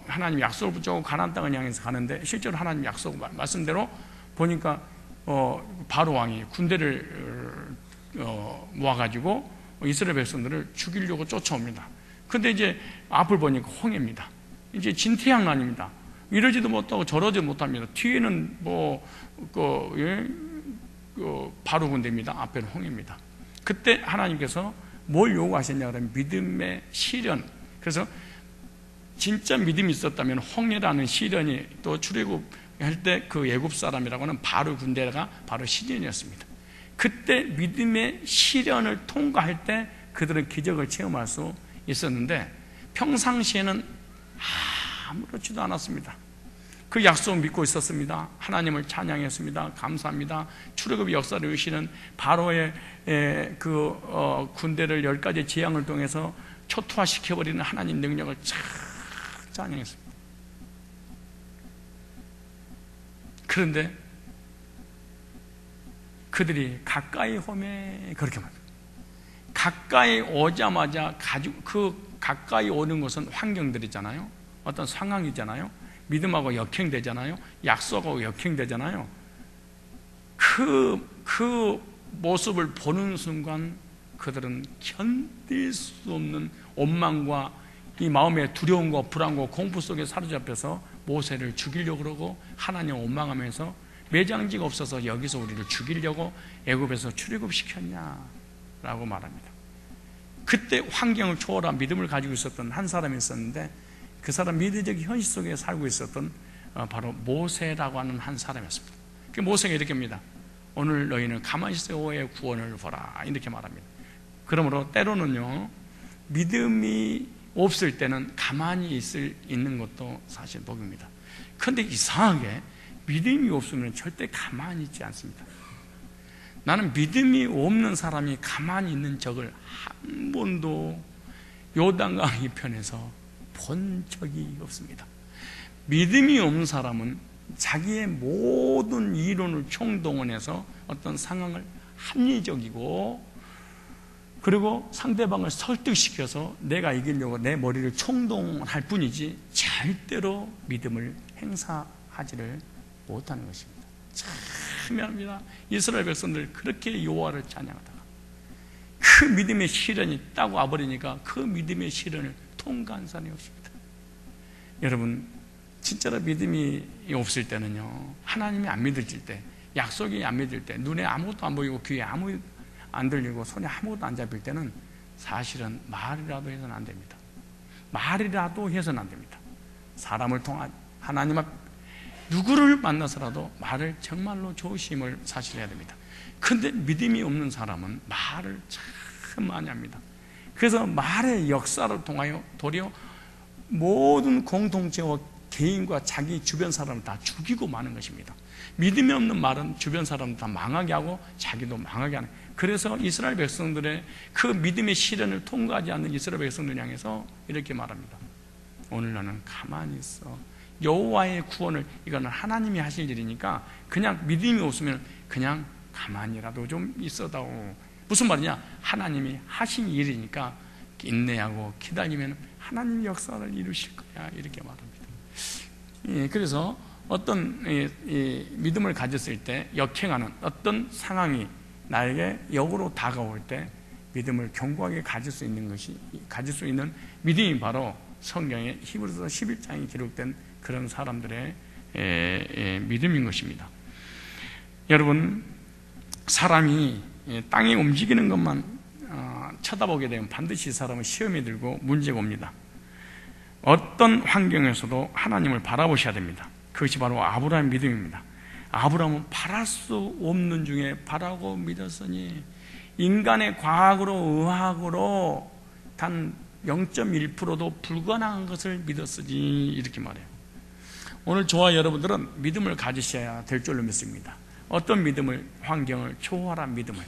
하나님 약속을 붙잡고 가나안 땅을 향해서 가는데, 실제로 하나님 약속 말씀대로 보니까 바로 왕이 군대를 모아가지고 이스라엘 백성들을 죽이려고 쫓아옵니다. 근데 이제 앞을 보니까 홍해입니다. 이제 진퇴양난입니다. 이러지도 못하고 저러지도 못합니다. 뒤에는 바로 군대입니다. 앞에는 홍해입니다. 그때 하나님께서 뭘 요구하셨냐 그러면 믿음의 실현. 그래서 진짜 믿음이 있었다면 홍해라는 시련이 또 출애굽할 때 그 애굽 사람이라고 하는 바로 군대가 바로 시련이었습니다. 그때 믿음의 시련을 통과할 때 그들은 기적을 체험할 수 있었는데 평상시에는 아무렇지도 않았습니다. 그 약속 믿고 있었습니다. 하나님을 찬양했습니다. 감사합니다. 출애굽의 역사를 이루시는 바로의 군대를 10가지 재앙을 통해서 초토화시켜버리는 하나님 능력을 찬양했습니다. 그런데 그들이 가까이 오매 그렇게 말합니다. 가까이 오자마자 가까이 오는 것은 환경들이잖아요. 어떤 상황이잖아요. 믿음하고 역행되잖아요. 약속하고 역행되잖아요. 그 모습을 보는 순간 그들은 견딜 수 없는 원망과 이 마음의 두려움과 불안과 공포 속에 사로잡혀서 모세를 죽이려고 그러고 하나님을 원망하면서 매장지가 없어서 여기서 우리를 죽이려고 애굽에서 출애굽시켰냐라고 말합니다. 그때 환경을 초월한 믿음을 가지고 있었던 한 사람이 있었는데 그 사람 미래적 현실 속에 살고 있었던 바로 모세라고 하는 한 사람이었습니다. 그 모세가 이렇게 합니다. 오늘 너희는 가만히 있어 여호와의 구원을 보라 이렇게 말합니다. 그러므로 때로는요 믿음이 없을 때는 가만히 있는 것도 사실 복입니다. 그런데 이상하게 믿음이 없으면 절대 가만히 있지 않습니다. 나는 믿음이 없는 사람이 가만히 있는 적을 한 번도 요단강 이편에서 본 적이 없습니다. 믿음이 없는 사람은 자기의 모든 이론을 총동원해서 어떤 상황을 합리적이고 그리고 상대방을 설득시켜서 내가 이기려고 내 머리를 총동원할 뿐이지 절대로 믿음을 행사하지를 못하는 것입니다. 참 미안합니다. 이스라엘 백성들 그렇게 여호와를 찬양하다가 그 믿음의 시련이 딱 와버리니까 그 믿음의 시련을 통과한 사람이 없습니다. 여러분 진짜로 믿음이 없을 때는요 하나님이 안 믿어질 때, 약속이 안 믿을 때, 눈에 아무것도 안 보이고 귀에 아무 안 들리고 손에 아무것도 안 잡힐 때는 사실은 말이라도 해서는 안 됩니다. 말이라도 해서는 안 됩니다. 사람을 통한 하나님 앞 누구를 만나서라도 말을 정말로 조심을 사실 해야 됩니다. 그런데 믿음이 없는 사람은 말을 참 많이 합니다. 그래서 말의 역사를 통하여 도리어 모든 공동체와 개인과 자기 주변 사람을 다 죽이고 마는 것입니다. 믿음이 없는 말은 주변 사람을 다 망하게 하고 자기도 망하게 하는. 그래서 이스라엘 백성들의 그 믿음의 시련을 통과하지 않는 이스라엘 백성들 향해서 이렇게 말합니다. 오늘 너는 가만히 있어. 여호와의 구원을, 이거는 하나님이 하실 일이니까 그냥 믿음이 없으면 그냥 가만히라도 좀 있어다오. 무슨 말이냐? 하나님이 하신 일이니까 인내하고 기다리면 하나님 역사를 이루실 거야 이렇게 말합니다. 예, 그래서 어떤 믿음을 가졌을 때 역행하는 어떤 상황이 나에게 역으로 다가올 때 믿음을 견고하게 가질 수 있는 믿음이 바로 성경의 히브리서 11장에 기록된 그런 사람들의 믿음인 것입니다. 여러분, 사람이 땅에 움직이는 것만 쳐다보게 되면 반드시 사람은 시험에 들고 문제가 옵니다. 어떤 환경에서도 하나님을 바라보셔야 됩니다. 그것이 바로 아브라함의 믿음입니다. 아브라함은 바랄 수 없는 중에 바라고 믿었으니 인간의 과학으로 의학으로 단 0.1%도 불가능한 것을 믿었으니 이렇게 말해요. 오늘 저와 여러분들은 믿음을 가지셔야 될 줄로 믿습니다. 어떤 믿음을? 환경을 초월한 믿음을.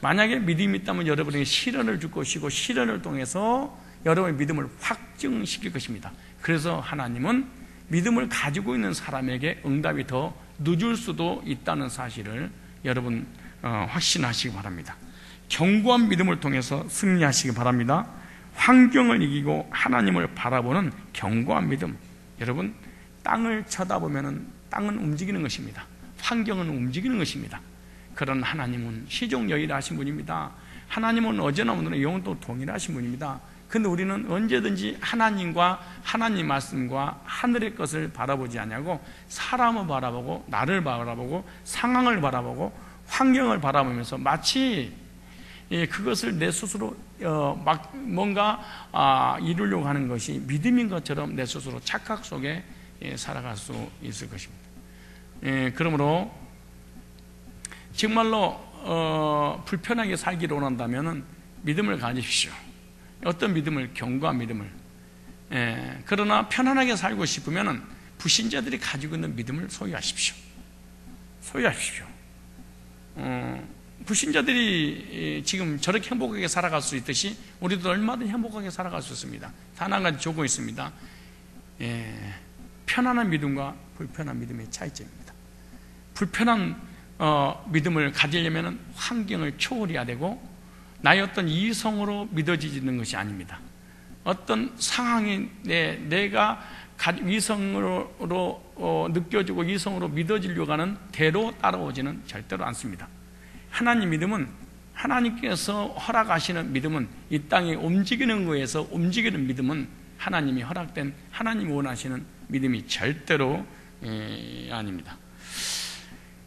만약에 믿음이 있다면 여러분에게 시련을 줄 것이고 시련을 통해서 여러분의 믿음을 확증시킬 것입니다. 그래서 하나님은 믿음을 가지고 있는 사람에게 응답이 더 늦을 수도 있다는 사실을 여러분 확신하시기 바랍니다. 견고한 믿음을 통해서 승리하시기 바랍니다. 환경을 이기고 하나님을 바라보는 견고한 믿음. 여러분, 땅을 쳐다보면 땅은 움직이는 것입니다. 환경은 움직이는 것입니다. 그런 하나님은 시종여일하신 분입니다. 하나님은 어제나 오늘은 영원토록 동일하신 분입니다. 그런데 우리는 언제든지 하나님과 하나님 말씀과 하늘의 것을 바라보지 않냐고 사람을 바라보고 나를 바라보고 상황을 바라보고 환경을 바라보면서 마치 그것을 내 스스로 막 뭔가 이루려고 하는 것이 믿음인 것처럼 내 스스로 착각 속에 살아갈 수 있을 것입니다. 그러므로 정말로 불편하게 살기를 원한다면 믿음을 가지십시오. 어떤 믿음을? 견고한 믿음을. 그러나 편안하게 살고 싶으면 불신자들이 가지고 있는 믿음을 소유하십시오. 소유하십시오. 불신자들이 지금 저렇게 행복하게 살아갈 수 있듯이 우리도 얼마든지 행복하게 살아갈 수 있습니다. 단 한 가지 조건이 있습니다. 편안한 믿음과 불편한 믿음의 차이점입니다. 불편한 믿음을 가지려면 환경을 초월해야 되고 나의 어떤 이성으로 믿어지는 것이 아닙니다. 어떤 상황이 내가 이성으로 느껴지고 이성으로 믿어지려고 하는 대로 따라오지는 절대로 않습니다. 하나님 믿음은, 하나님께서 허락하시는 믿음은, 이 땅에 움직이는 거에서 움직이는 믿음은 하나님이 허락된, 하나님이 원하시는 믿음이 절대로 아닙니다.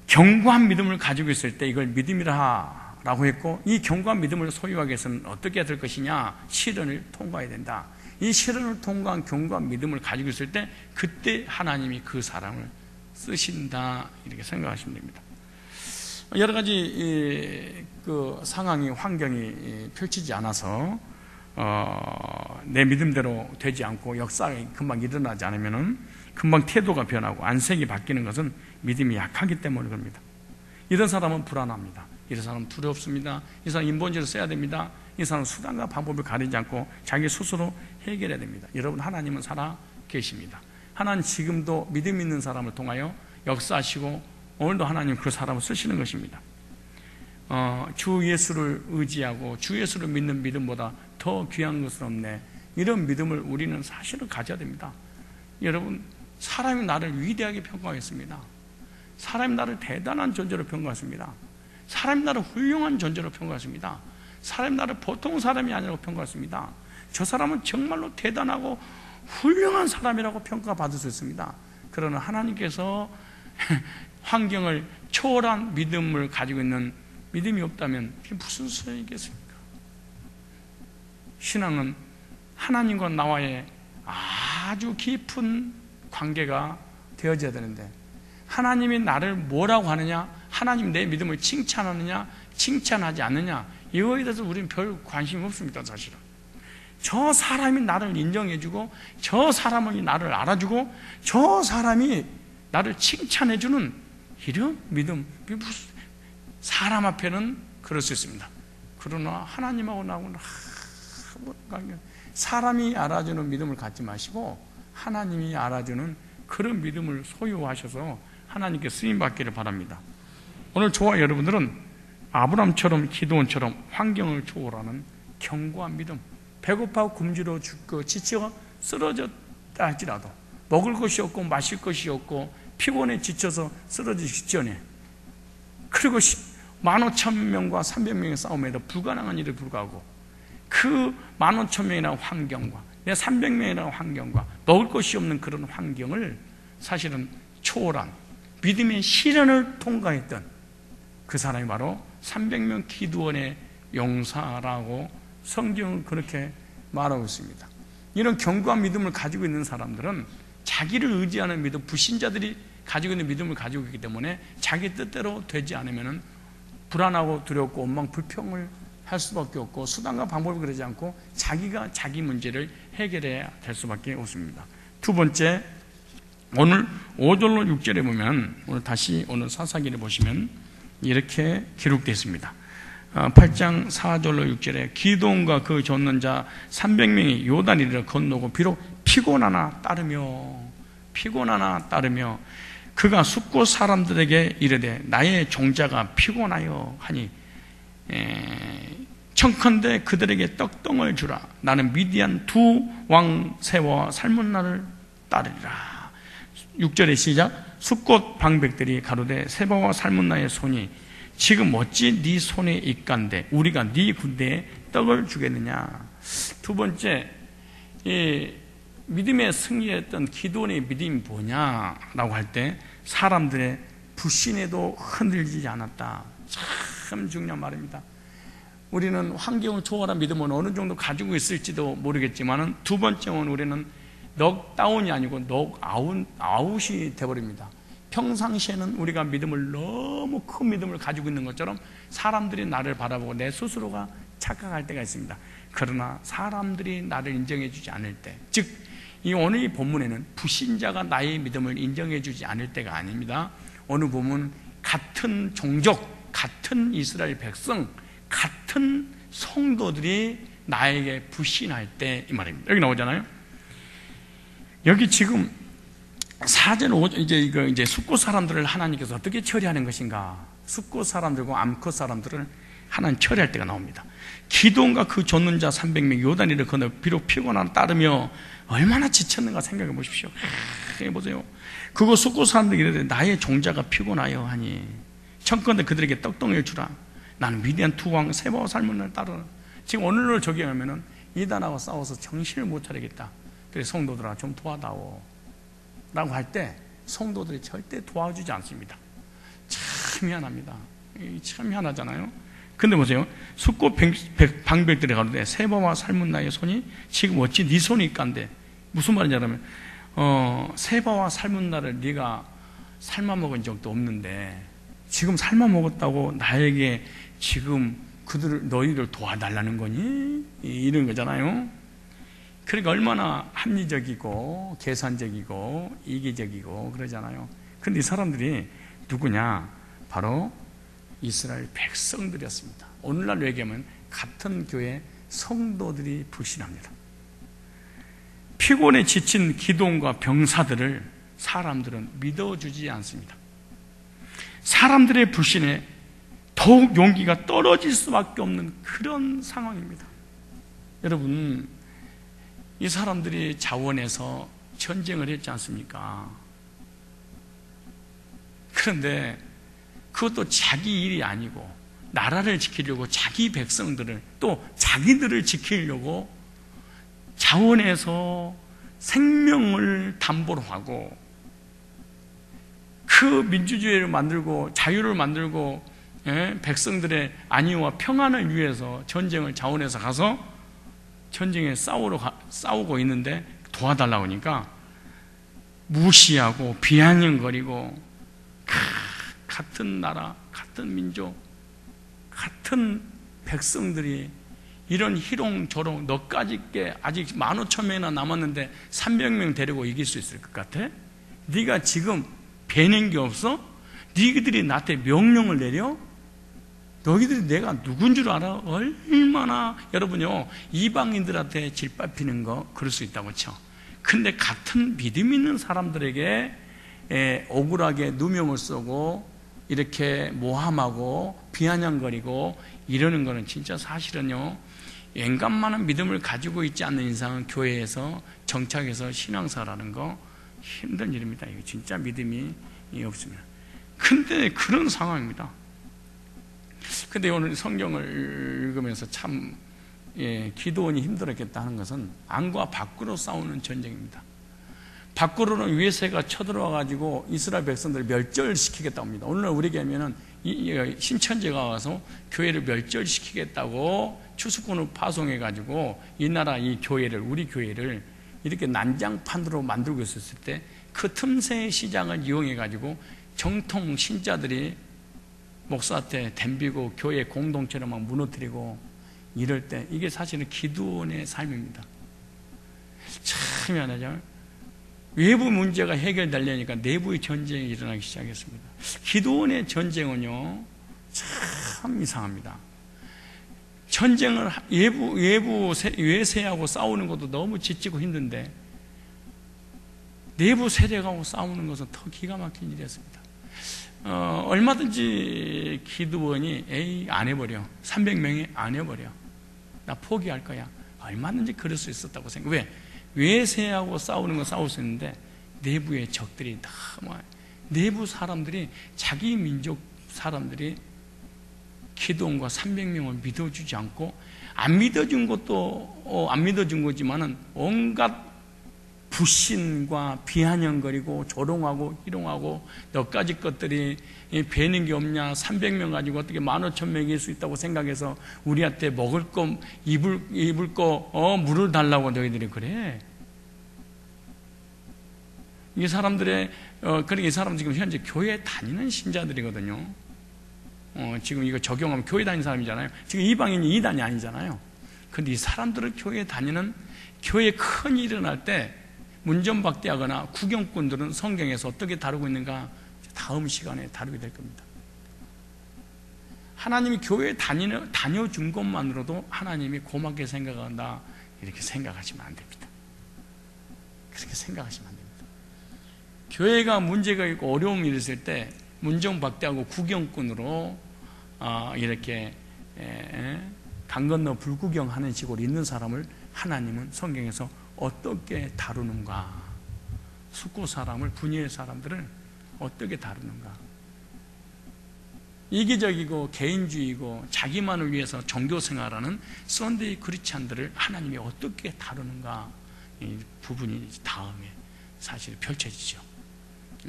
견고한 믿음을 가지고 있을 때 이걸 믿음이라 라고 했고, 이 견고한 믿음을 소유하기 위해서는 어떻게 될 것이냐? 시련을 통과해야 된다. 이 시련을 통과한 견고한 믿음을 가지고 있을 때 그때 하나님이 그 사람을 쓰신다, 이렇게 생각하시면 됩니다. 여러 가지 그 상황이, 환경이 펼치지 않아서 내 믿음대로 되지 않고 역사가 금방 일어나지 않으면 금방 태도가 변하고 안색이 바뀌는 것은 믿음이 약하기 때문에 그럽니다. 이런 사람은 불안합니다. 이런 사람은 두렵습니다. 이 사람은 인본주의를 써야 됩니다. 이 사람은 수단과 방법을 가리지 않고 자기 스스로 해결해야 됩니다. 여러분, 하나님은 살아 계십니다. 하나님 지금도 믿음 있는 사람을 통하여 역사하시고 오늘도 하나님 그 사람을 쓰시는 것입니다. 주 예수를 의지하고 주 예수를 믿는 믿음보다 더 귀한 것은 없네. 이런 믿음을 우리는 사실은 가져야 됩니다. 여러분, 사람이 나를 위대하게 평가하겠습니다. 사람이 나를 대단한 존재로 평가했습니다. 사람이 나를 훌륭한 존재로 평가했습니다. 사람이 나를 보통 사람이 아니라고 평가했습니다. 저 사람은 정말로 대단하고 훌륭한 사람이라고 평가받을 수 있습니다. 그러나 하나님께서 환경을 초월한 믿음을 가지고 있는 믿음이 없다면 그게 무슨 소용이겠습니까? 신앙은 하나님과 나와의 아주 깊은 관계가 되어져야 되는데, 하나님이 나를 뭐라고 하느냐, 하나님 내 믿음을 칭찬하느냐 칭찬하지 않느냐, 이거에 대해서 우리는 별 관심이 없습니다. 사실은 저 사람이 나를 인정해주고 저 사람이 나를 알아주고 저 사람이 나를 칭찬해주는 이런 믿음, 사람 앞에는 그럴 수 있습니다. 그러나 하나님하고 나하고는 사람이 알아주는 믿음을 갖지 마시고 하나님이 알아주는 그런 믿음을 소유하셔서 하나님께 쓰임받기를 바랍니다. 오늘 저와 여러분들은 아브라함처럼 기드온처럼 환경을 초월하는 견고한 믿음, 배고파고 굶주려 죽고 지쳐 쓰러졌다 할지라도 먹을 것이 없고 마실 것이 없고 피곤에 지쳐서 쓰러지기 직전에, 그리고 15,000명과 300명의 싸움에도 불가능한 일에 불구하고 그 15,000명이라는 환경과 내 300명이라는 환경과 먹을 것이 없는 그런 환경을 사실은 초월한 믿음의 시련을 통과했던 그 사람이 바로 300명 기드온의 용사라고 성경은 그렇게 말하고 있습니다. 이런 견고한 믿음을 가지고 있는 사람들은 자기를 의지하는 믿음, 불신자들이 가지고 있는 믿음을 가지고 있기 때문에 자기 뜻대로 되지 않으면 불안하고 두렵고 원망 불평을 할 수밖에 없고 수단과 방법을 그러지 않고 자기가 자기 문제를 해결해야 될 수밖에 없습니다. 두 번째, 오늘 5절로 6절에 보면, 오늘 다시 오늘 사사기를 보시면 이렇게 기록되어 있습니다. 8장 4절로 6절에 기드온과 그 쫓는 자 300명이 요단이를 건너고 비록 피곤하나 따르며 그가 숫곳 사람들에게 이르되 나의 종자가 피곤하여 하니 청컨대 그들에게 떡덩을 주라. 나는 미디안 두 왕 세와 살문나를 따르리라. 6절의 시작. 숫곳 방백들이 가로되 세바와 살문나의 손이 지금 어찌 네 손에 있간데 우리가 네 군대에 떡을 주겠느냐. 두 번째, 이 믿음의 승리했던 기드온의 믿음이 뭐냐라고 할 때 사람들의 불신에도 흔들리지 않았다. 참 중요한 말입니다. 우리는 환경을 초월한 믿음은 어느 정도 가지고 있을지도 모르겠지만 두 번째는 우리는 넉다운이 아니고 넉아웃이 되어버립니다. 평상시에는 우리가 믿음을 너무 큰 믿음을 가지고 있는 것처럼 사람들이 나를 바라보고 내 스스로가 착각할 때가 있습니다. 그러나 사람들이 나를 인정해 주지 않을 때, 즉 이 오늘 이 본문에는 불신자가 나의 믿음을 인정해 주지 않을 때가 아닙니다. 오늘 보면 같은 종족, 같은 이스라엘 백성, 같은 성도들이 나에게 불신할 때 이 말입니다. 여기 나오잖아요. 여기 지금 4절 5절 이제 숫곳 사람들을 하나님께서 어떻게 처리하는 것인가? 숫곳 사람들과 암컷 사람들을 하나님 처리할 때가 나옵니다. 기드온과 그 쫓는 자 300명 요단이를 건너 비록 피곤한 따르며 얼마나 지쳤는가 생각해 보십시오. 보세요. 그거 숫곳 사람들이 이르되 나의 종자가 피곤하여 하니 청컨대 그들에게 떡덩이를 주라. 나는 미디안 투왕 세바와 살문을 따르라. 지금 오늘날 적용하면은 이단하고 싸워서 정신을 못 차리겠다. 그래서 성도들아 좀 도와다오 라고 할 때 성도들이 절대 도와주지 않습니다. 참 미안합니다. 참 미안하잖아요. 근데 보세요. 숫곳 방백들이 가로되 세바와 삶은 나의 손이 지금 어찌 네 손이 있간데, 무슨 말인지 알면 세바와 삶은 나를 네가 삶아 먹은 적도 없는데 지금 삶아 먹었다고 나에게 지금 너희를 도와달라는 거니? 이런 거잖아요. 그러니까 얼마나 합리적이고 계산적이고 이기적이고 그러잖아요. 근데 이 사람들이 누구냐? 바로 이스라엘 백성들이었습니다. 오늘날 얘기하면 같은 교회 성도들이 불신합니다. 피곤에 지친 기드온과 병사들을 사람들은 믿어주지 않습니다. 사람들의 불신에 더욱 용기가 떨어질 수밖에 없는 그런 상황입니다. 여러분, 이 사람들이 자원해서 전쟁을 했지 않습니까? 그런데 그것도 자기 일이 아니고 나라를 지키려고 자기 백성들을 또 자기들을 지키려고 자원해서 생명을 담보로 하고 그 민주주의를 만들고 자유를 만들고 백성들의 안위와 평안을 위해서 전쟁을 자원해서 가서 전쟁에 싸우고 있는데 도와달라고 하니까 무시하고 비아냥거리고 같은 나라, 같은 민족, 같은 백성들이 이런 희롱조롱 너까지 게 아직 15,000명이나 남았는데 300명 데리고 이길 수 있을 것 같아? 네가 지금 배는 게 없어? 너희들이 나한테 명령을 내려? 너희들이 내가 누군 줄 알아? 얼마나 여러분요 이방인들한테 질밟히는 거 그럴 수 있다고 쳐. 근데 같은 믿음 있는 사람들에게 억울하게 누명을 쓰고 이렇게 모함하고 비아냥거리고 이러는 거는 진짜 사실은요 앵간만한 믿음을 가지고 있지 않는 인상은 교회에서 정착해서 신앙사라는 거 힘든 일입니다. 이거 진짜 믿음이 없습니다. 근데 그런 상황입니다. 근데 오늘 성경을 읽으면서 참 기드온이 힘들었겠다 하는 것은 안과 밖으로 싸우는 전쟁입니다. 밖으로는 외세가 쳐들어와가지고 이스라엘 백성들을 멸절시키겠다고 합니다. 오늘날 우리에게 하면은 신천지가 와서 교회를 멸절시키겠다고 추수꾼을 파송해가지고 이 나라 이 교회를 우리 교회를 이렇게 난장판으로 만들고 있었을 때 그 틈새 시장을 이용해가지고 정통 신자들이 목사한테 덤비고 교회 공동체를 막 무너뜨리고 이럴 때 이게 사실은 기드온의 삶입니다. 참 미안하죠. 외부 문제가 해결되려니까 내부의 전쟁이 일어나기 시작했습니다. 기드온의 전쟁은요 참 이상합니다. 전쟁을 외세하고 싸우는 것도 너무 지치고 힘든데 내부 세력하고 싸우는 것은 더 기가 막힌 일이었습니다. 얼마든지 기드온이 안 해버려. 300명이 안 해버려. 나 포기할 거야. 얼마든지 그럴 수 있었다고 생각해. 왜? 외세하고 싸우는 건 싸울 수 있는데 내부의 적들이 너무 내부 사람들이 자기 민족 사람들이 기드온과 300명을 믿어주지 않고 안 믿어준 것도 안 믿어준 거지만은 온갖 불신과 비아냥거리고 조롱하고 희롱하고 너까지 것들이 배는 게 없냐, 300명 가지고 어떻게 15,000명 이길 수 있다고 생각해서 우리한테 먹을 거, 입을 거, 물을 달라고 너희들이 그래. 이 사람들의, 그러니까 이 사람 지금 현재 교회 다니는 신자들이거든요. 지금 이거 적용하면 교회 다니는 사람이잖아요. 지금 이방인이 이단이 아니잖아요. 근데 이 사람들은 교회 다니는, 교회 큰 일이 일어날 때 문전박대하거나 구경꾼들은 성경에서 어떻게 다루고 있는가 다음 시간에 다루게 될 겁니다. 하나님이 교회에 다녀준 것만으로도 하나님이 고맙게 생각한다, 이렇게 생각하시면 안 됩니다. 그렇게 생각하시면 안 됩니다. 교회가 문제가 있고 어려움이 있을 때 문전박대하고 구경꾼으로 이렇게 강 건너 불구경하는 식으로 있는 사람을 하나님은 성경에서 어떻게 다루는가, 숙고 사람을, 분야의 사람들을 어떻게 다루는가. 이기적이고 개인주의고 자기만을 위해서 종교생활하는 썬데이 크리스찬들을 하나님이 어떻게 다루는가, 이 부분이 다음에 사실 펼쳐지죠.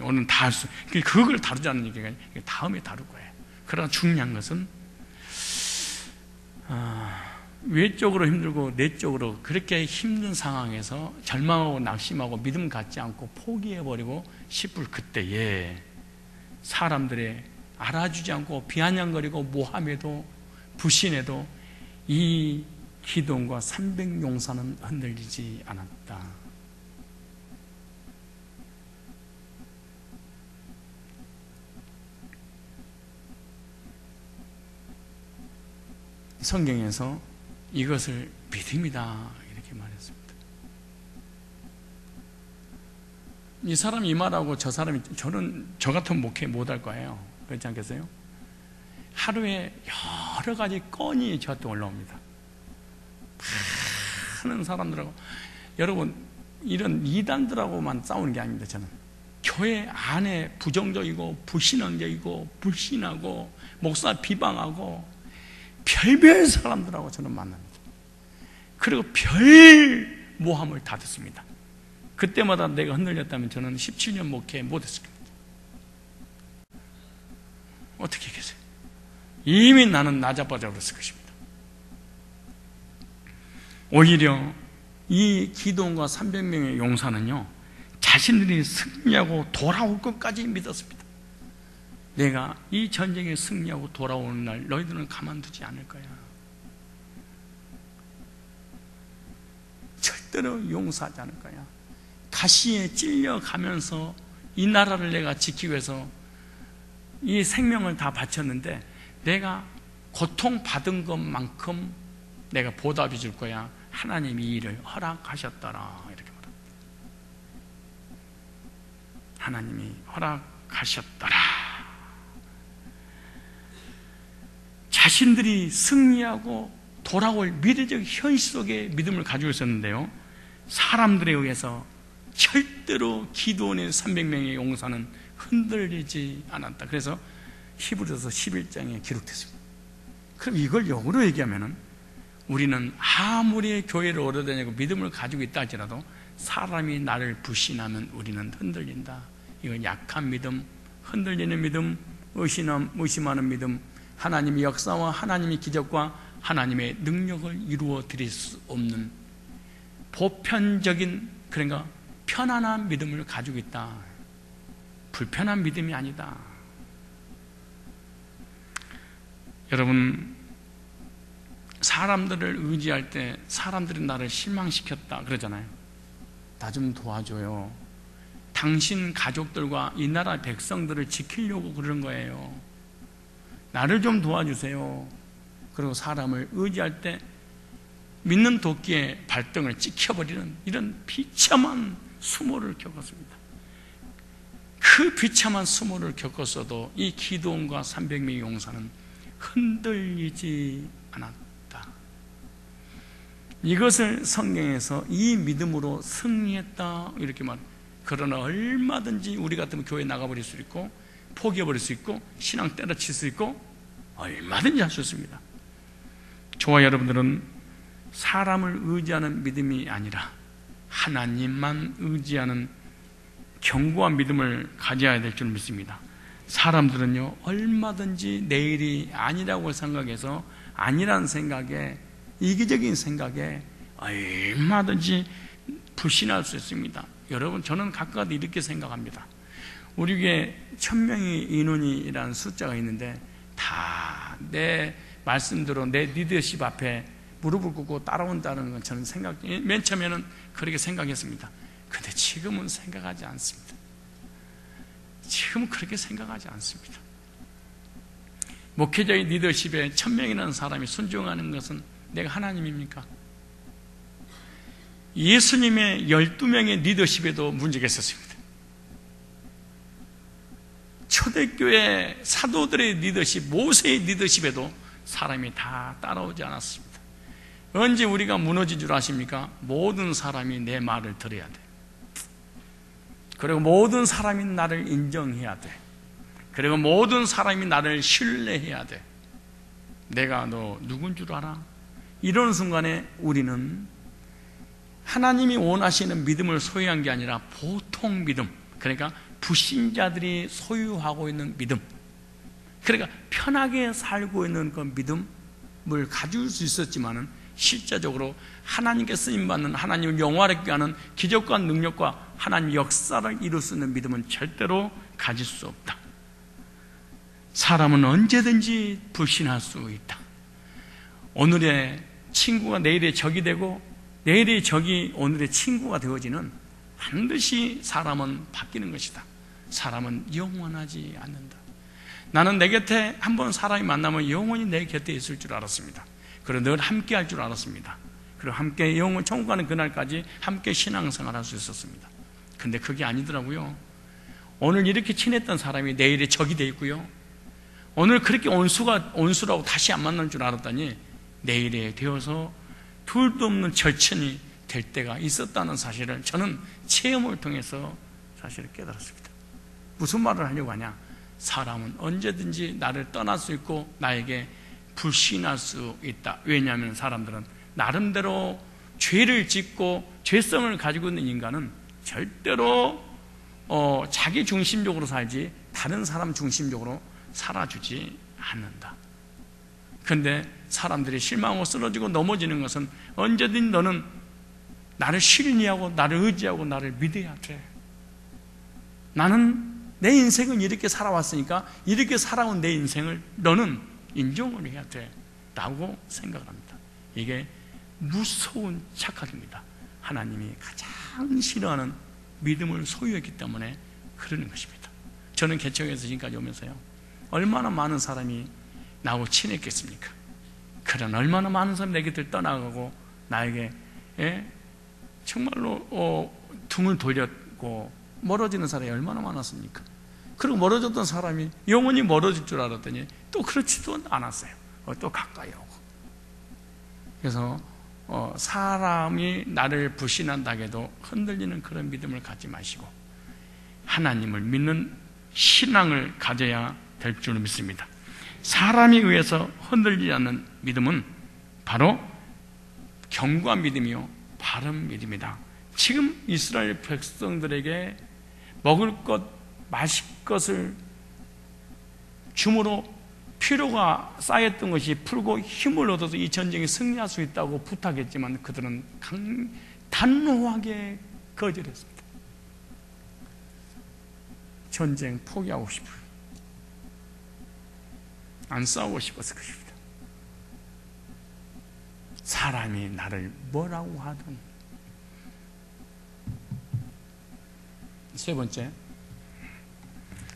오늘 다 할 수, 그걸 다루자는 얘기가 다음에 다룰 거예요. 그러나 중요한 것은 외적으로 힘들고 내적으로 그렇게 힘든 상황에서 절망하고 낙심하고 믿음 갖지 않고 포기해버리고 싶을 그때에 사람들의 알아주지 않고 비아냥거리고 모함에도 불신에도 이 기돔과 300용사는 흔들리지 않았다. 성경에서 이것을 믿음이다 이렇게 말했습니다. 이 사람이 이 말하고 저 사람이, 저 같은 목회 못할 거예요. 그렇지 않겠어요? 하루에 여러 가지 건이 저한테 올라옵니다. 많은 사람들하고, 여러분 이런 이단들하고만 싸우는 게 아닙니다. 저는 교회 안에 부정적이고 불신앙적이고 불신하고 목사 비방하고 별별 사람들하고 저는 만납니다. 그리고 별 모함을 다 듣습니다. 그때마다 내가 흔들렸다면 저는 17년 목회 못했을 겁니다. 어떻게 계세요? 이미 나는 나자빠져 버렸을 것입니다. 오히려 이 기돔과 300명의 용사는요, 자신들이 승리하고 돌아올 것까지 믿었습니다. 내가 이 전쟁에 승리하고 돌아오는 날 너희들은 가만두지 않을 거야. 절대로 용서하지 않을 거야. 가시에 찔려가면서 이 나라를 내가 지키기 위해서 이 생명을 다 바쳤는데 내가 고통받은 것만큼 내가 보답해 줄 거야. 하나님이 이 일을 허락하셨더라 이렇게 말합니다. 하나님이 허락하셨더라. 자신들이 승리하고 돌아올 미래적 현실 속의 믿음을 가지고 있었는데요, 사람들에 의해서 절대로 기도원의 300명의 용사는 흔들리지 않았다. 그래서 히브리서 11장에 기록됐습니다. 그럼 이걸 역으로 얘기하면은 우리는 아무리 교회를 오래 다니고 믿음을 가지고 있다 할지라도 사람이 나를 불신하면 우리는 흔들린다. 이건 약한 믿음, 흔들리는 믿음, 의심하는 믿음, 하나님의 역사와 하나님의 기적과 하나님의 능력을 이루어 드릴 수 없는 보편적인, 그러니까 편안한 믿음을 가지고 있다. 불편한 믿음이 아니다. 여러분, 사람들을 의지할 때 사람들이 나를 실망시켰다 그러잖아요. 나 좀 도와줘요. 당신 가족들과 이 나라 백성들을 지키려고 그러는 거예요. 나를 좀 도와주세요. 그리고 사람을 의지할 때 믿는 도끼의 발등을 찍혀버리는 이런 비참한 수모를 겪었습니다. 그 비참한 수모를 겪었어도 이 기드온과 300명의 용사는 흔들리지 않았다. 이것을 성경에서 이 믿음으로 승리했다 이렇게 말합니다. 그러나 얼마든지 우리 같으면 교회 나가버릴 수 있고 포기해버릴 수 있고 신앙 때려칠 수 있고 얼마든지 할 수 있습니다. 저와 여러분들은 사람을 의지하는 믿음이 아니라 하나님만 의지하는 견고한 믿음을 가져야 될 줄 믿습니다. 사람들은요, 얼마든지 내일이 아니라고 생각해서 아니라는 생각에, 이기적인 생각에 얼마든지 불신할 수 있습니다. 여러분, 저는 가끔가다 이렇게 생각합니다. 우리 교회 1000명의 인원이라는 숫자가 있는데 다 내 말씀대로 내 리더십 앞에 무릎을 꿇고 따라온다는 건 저는 맨 처음에는 그렇게 생각했습니다. 근데 지금은 생각하지 않습니다. 지금은 그렇게 생각하지 않습니다. 목회자의 리더십에 1000명이라는 사람이 순종하는 것은 내가 하나님입니까? 예수님의 12명의 리더십에도 문제가 있었습니다. 초대교회 사도들의 리더십, 모세의 리더십에도 사람이 다 따라오지 않았습니다. 언제 우리가 무너진 줄 아십니까? 모든 사람이 내 말을 들어야 돼. 그리고 모든 사람이 나를 인정해야 돼. 그리고 모든 사람이 나를 신뢰해야 돼. 내가 너 누군 줄 알아? 이런 순간에 우리는 하나님이 원하시는 믿음을 소유한 게 아니라 보통 믿음, 그러니까 불신자들이 소유하고 있는 믿음, 그러니까 편하게 살고 있는 그 믿음을 가질 수 있었지만은 실제적으로 하나님께 쓰임받는, 하나님을 영화롭게 하는 기적과 능력과 하나님 역사를 이룰 수 있는 믿음은 절대로 가질 수 없다. 사람은 언제든지 불신할 수 있다. 오늘의 친구가 내일의 적이 되고 내일의 적이 오늘의 친구가 되어지는, 반드시 사람은 바뀌는 것이다. 사람은 영원하지 않는다. 나는 내 곁에 한번 사람이 만나면 영원히 내 곁에 있을 줄 알았습니다. 그리고 늘 함께 할 줄 알았습니다. 그리고 함께 영원 천국 가는 그날까지 함께 신앙생활 할 수 있었습니다. 근데 그게 아니더라고요. 오늘 이렇게 친했던 사람이 내일의 적이 돼 있고요, 오늘 그렇게 온수라고 다시 안 만날 줄 알았더니 내일에 되어서 둘도 없는 절친이 될 때가 있었다는 사실을 저는 체험을 통해서 사실을 깨달았습니다. 무슨 말을 하려고 하냐? 사람은 언제든지 나를 떠날 수 있고 나에게 불신할 수 있다. 왜냐하면 사람들은 나름대로 죄를 짓고 죄성을 가지고 있는 인간은 절대로 자기 중심적으로 살지 다른 사람 중심적으로 살아주지 않는다. 그런데 사람들이 실망하고 쓰러지고 넘어지는 것은 언제든 너는 나를 신뢰하고 나를 의지하고 나를 믿어야 돼. 나는 내 인생은 이렇게 살아왔으니까 이렇게 살아온 내 인생을 너는 인정을 해야 돼 라고 생각을 합니다. 이게 무서운 착각입니다. 하나님이 가장 싫어하는 믿음을 소유했기 때문에 그러는 것입니다. 저는 개척에서 지금까지 오면서요, 얼마나 많은 사람이 나하고 친했겠습니까? 그런 얼마나 많은 사람이 내 곁을 떠나가고 나에게 정말로 등을 돌렸고 멀어지는 사람이 얼마나 많았습니까? 그리고 멀어졌던 사람이 영원히 멀어질 줄 알았더니 또 그렇지도 않았어요. 또 가까이 오고. 그래서 사람이 나를 불신한다 해도 흔들리는 그런 믿음을 갖지 마시고 하나님을 믿는 신앙을 가져야 될 줄 믿습니다. 사람에 의해서 흔들리지 않는 믿음은 바로 견고한 믿음이요 바른 믿음이다. 지금 이스라엘 백성들에게 먹을 것, 마실 것을 줌으로 피로가 쌓였던 것이 풀고 힘을 얻어서 이 전쟁에 승리할 수 있다고 부탁했지만 그들은 단호하게 거절했습니다. 전쟁 포기하고 싶어요. 안 싸우고 싶어서 그렇습니다. 사람이 나를 뭐라고 하든. 세 번째,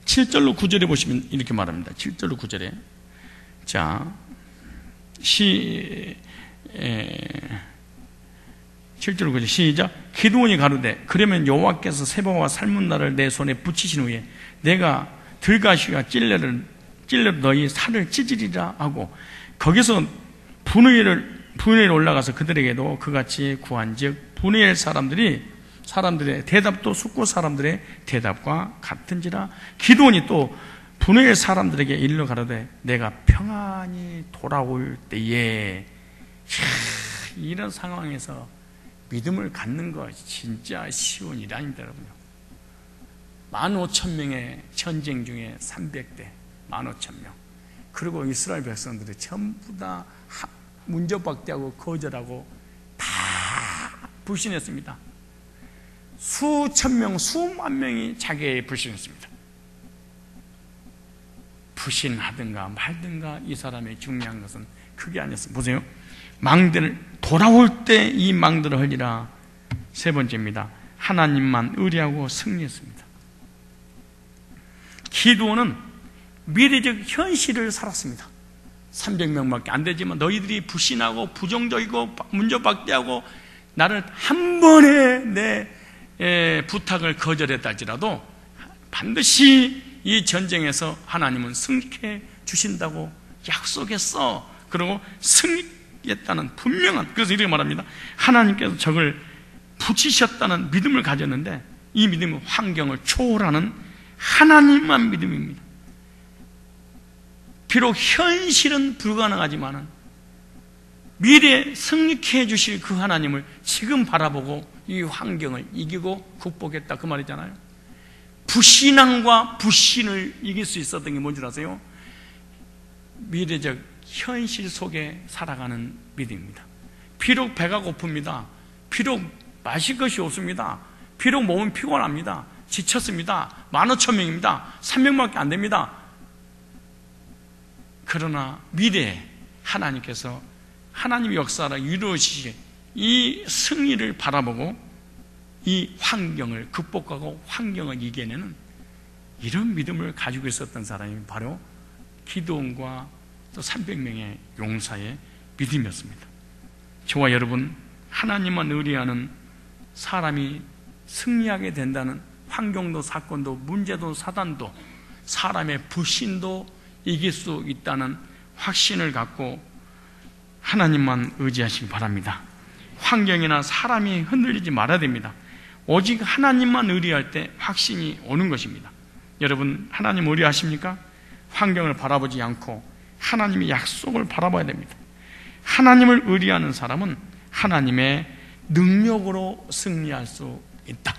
7절로 9절에 보시면 이렇게 말합니다. 7절로 9절에 자, 7절로 9절 시작. 기드온이 가로되 그러면 여호와께서 세바와 살문나를 내 손에 붙이신 후에 내가 들가시와 찔레로 너희 살을 찢으리라 하고 거기서 분회에 올라가서 그들에게도 그같이 구한즉 분회엘 사람들의 대답도 숙고 사람들의 대답과 같은지라. 기드온이 또 분회엘 사람들에게 일러 가로되 내가 평안히 돌아올 때에 이런 상황에서 믿음을 갖는 것이 진짜 쉬운 일 아닙니다, 여러분요. 15,000명의 전쟁 중에 300대, 15,000명. 그리고 이스라엘 백성들이 전부 다 문제박대하고 거절하고 다 불신했습니다. 수천 명, 수만 명이 자기에 불신했습니다. 불신하든가 말든가 이 사람의 중요한 것은 그게 아니었습니다. 보세요. 망대를 돌아올 때 이 망대를 흘리라. 세 번째입니다. 하나님만 의뢰하고 승리했습니다. 기드온은 미래적 현실을 살았습니다. 300명밖에 안 되지만 너희들이 불신하고 부정적이고 문제박대하고 나를 한 번에 내 부탁을 거절했다 할지라도 반드시 이 전쟁에서 하나님은 승리해 주신다고 약속했어. 그리고 승리했다는 분명한, 그래서 이렇게 말합니다. 하나님께서 적을 붙이셨다는 믿음을 가졌는데 이 믿음은 환경을 초월하는 하나님만 믿음입니다. 비록 현실은 불가능하지만 미래에 승리해 주실 그 하나님을 지금 바라보고 이 환경을 이기고 극복했다, 그 말이잖아요. 불신앙과 불신을 이길 수 있었던 게 뭔지 아세요? 미래적 현실 속에 살아가는 믿음입니다. 비록 배가 고픕니다. 비록 마실 것이 없습니다. 비록 몸은 피곤합니다. 지쳤습니다. 15,000명입니다. 300명밖에 안 됩니다. 그러나 미래에 하나님께서 하나님의 역사를 이루어지실 이 승리를 바라보고 이 환경을 극복하고 환경을 이겨내는 이런 믿음을 가지고 있었던 사람이 바로 기드온과 또 300명의 용사의 믿음이었습니다. 저와 여러분, 하나님만 의뢰하는 사람이 승리하게 된다는 환경도 사건도 문제도 사단도 사람의 불신도 이길 수 있다는 확신을 갖고 하나님만 의지하시기 바랍니다. 환경이나 사람이 흔들리지 말아야 됩니다. 오직 하나님만 의뢰할 때 확신이 오는 것입니다. 여러분, 하나님 의뢰하십니까? 환경을 바라보지 않고 하나님의 약속을 바라봐야 됩니다. 하나님을 의뢰하는 사람은 하나님의 능력으로 승리할 수 있다.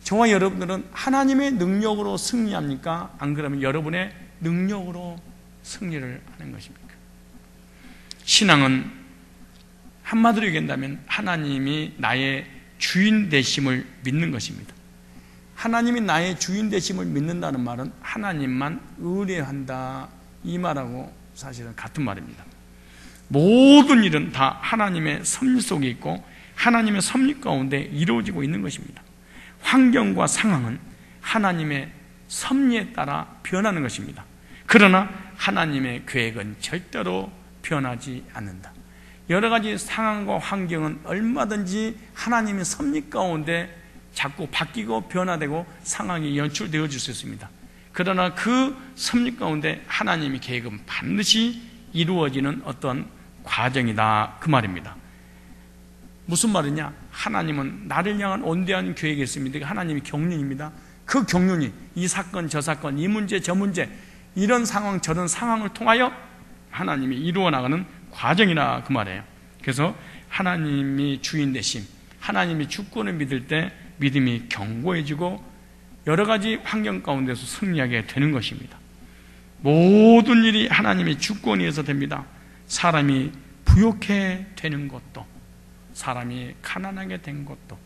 저와 여러분들은 하나님의 능력으로 승리합니까? 안 그러면 여러분의 능력으로 승리를 하는 것입니까? 신앙은 한마디로 얘기한다면 하나님이 나의 주인 되심을 믿는 것입니다. 하나님이 나의 주인 되심을 믿는다는 말은 하나님만 의뢰한다, 이 말하고 사실은 같은 말입니다. 모든 일은 다 하나님의 섭리 속에 있고 하나님의 섭리 가운데 이루어지고 있는 것입니다. 환경과 상황은 하나님의 섭리에 따라 변하는 것입니다. 그러나 하나님의 계획은 절대로 변하지 않는다. 여러 가지 상황과 환경은 얼마든지 하나님의 섭리 가운데 자꾸 바뀌고 변화되고 상황이 연출되어질 수 있습니다. 그러나 그 섭리 가운데 하나님의 계획은 반드시 이루어지는 어떤 과정이다, 그 말입니다. 무슨 말이냐? 하나님은 나를 향한 온대한 계획이 있습니다. 하나님의 경륜입니다. 그 경륜이 이 사건 저 사건 이 문제 저 문제 이런 상황 저런 상황을 통하여 하나님이 이루어 나가는 과정이라, 그 말이에요. 그래서 하나님이 주인 되심, 하나님이 주권을 믿을 때 믿음이 견고해지고 여러 가지 환경 가운데서 승리하게 되는 것입니다. 모든 일이 하나님의 주권에 의해서 됩니다. 사람이 부욕해 되는 것도, 사람이 가난하게 된 것도,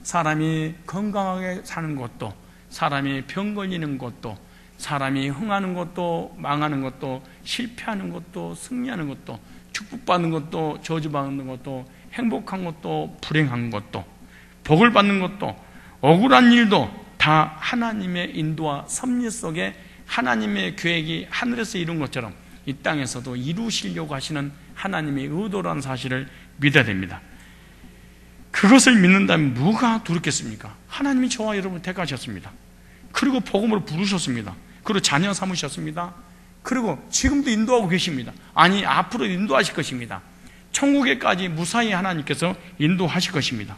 사람이 건강하게 사는 것도, 사람이 병 걸리는 것도, 사람이 흥하는 것도, 망하는 것도, 실패하는 것도, 승리하는 것도, 축복받는 것도, 저주받는 것도, 행복한 것도, 불행한 것도, 복을 받는 것도, 억울한 일도 다 하나님의 인도와 섭리 속에 하나님의 계획이 하늘에서 이룬 것처럼 이 땅에서도 이루시려고 하시는 하나님의 의도라는 사실을 믿어야 됩니다. 그것을 믿는다면 뭐가 두렵겠습니까? 하나님이 저와 여러분을 택하셨습니다. 그리고 복음으로 부르셨습니다. 그리고 자녀 삼으셨습니다. 그리고 지금도 인도하고 계십니다. 아니, 앞으로 인도하실 것입니다. 천국에까지 무사히 하나님께서 인도하실 것입니다.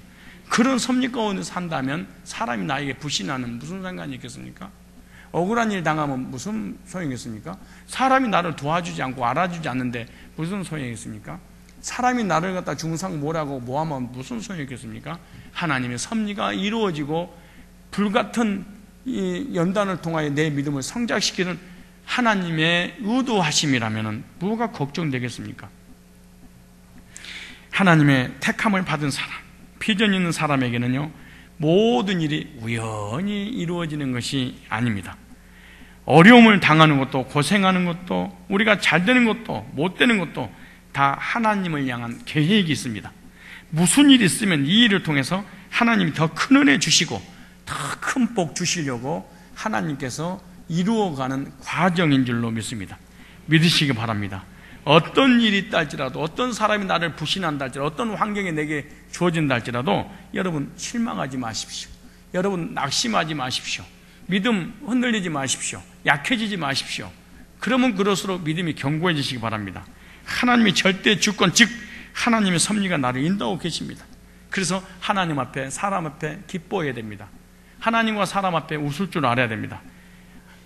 그런 섭리 가운데 산다면 사람이 나에게 불신하는 무슨 상관이 있겠습니까? 억울한 일 당하면 무슨 소용이 있습니까? 사람이 나를 도와주지 않고 알아주지 않는데 무슨 소용이 있습니까? 사람이 나를 갖다 중상 뭐라고 뭐하면 무슨 소용이 있겠습니까? 하나님의 섭리가 이루어지고 불같은 이 연단을 통하여 내 믿음을 성장시키는 하나님의 의도하심이라면 뭐가 걱정되겠습니까? 하나님의 택함을 받은 사람, 비전 있는 사람에게는요, 모든 일이 우연히 이루어지는 것이 아닙니다. 어려움을 당하는 것도, 고생하는 것도, 우리가 잘 되는 것도 못 되는 것도 다 하나님을 향한 계획이 있습니다. 무슨 일이 있으면 이 일을 통해서 하나님이 더 큰 은혜 주시고 더 큰 복 주시려고 하나님께서 이루어가는 과정인 줄로 믿습니다. 믿으시기 바랍니다. 어떤 일이 있다 할지라도, 어떤 사람이 나를 부신한다 할지라도, 어떤 환경이 내게 주어진다 할지라도 여러분 실망하지 마십시오. 여러분 낙심하지 마십시오. 믿음 흔들리지 마십시오. 약해지지 마십시오. 그러면 그럴수록 믿음이 견고해지시기 바랍니다. 하나님의 절대 주권, 즉 하나님의 섭리가 나를 인도하고 계십니다. 그래서 하나님 앞에, 사람 앞에 기뻐해야 됩니다. 하나님과 사람 앞에 웃을 줄 알아야 됩니다.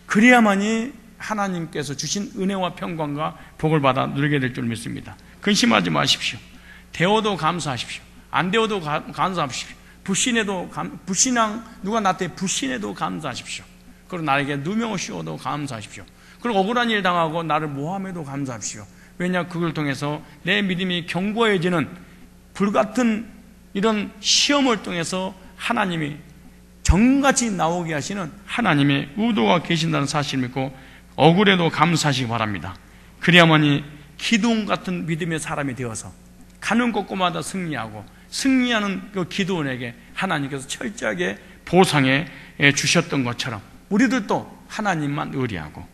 그래야만이 하나님께서 주신 은혜와 평강과 복을 받아 누리게 될 줄 믿습니다. 근심하지 마십시오. 되어도 감사하십시오. 안 되어도 감사하십시오. 누가 나한테 불신해도 감사하십시오. 그리고 나에게 누명을 씌워도 감사하십시오. 그리고 억울한 일 당하고 나를 모함해도 감사하십시오. 왜냐, 그걸 통해서 내 믿음이 견고해지는 불같은 이런 시험을 통해서 하나님이 정같이 나오게 하시는 하나님의 의도가 계신다는 사실을 믿고 억울해도 감사하시기 바랍니다. 그래야만이 기도원 같은 믿음의 사람이 되어서 가는 곳곳마다 승리하고, 승리하는 그 기도원에게 하나님께서 철저하게 보상해 주셨던 것처럼 우리들도 하나님만 의리하고,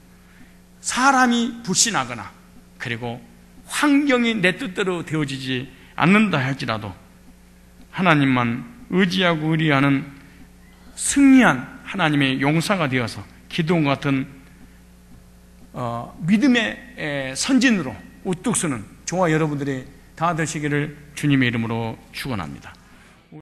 사람이 불신하거나 그리고 환경이 내 뜻대로 되어지지 않는다 할지라도 하나님만 의지하고 의리하는 승리한 하나님의 용사가 되어서 기도원 같은 믿음의 선진으로 우뚝 서는 저와 여러분들이 다 되시기를 주님의 이름으로 축원합니다.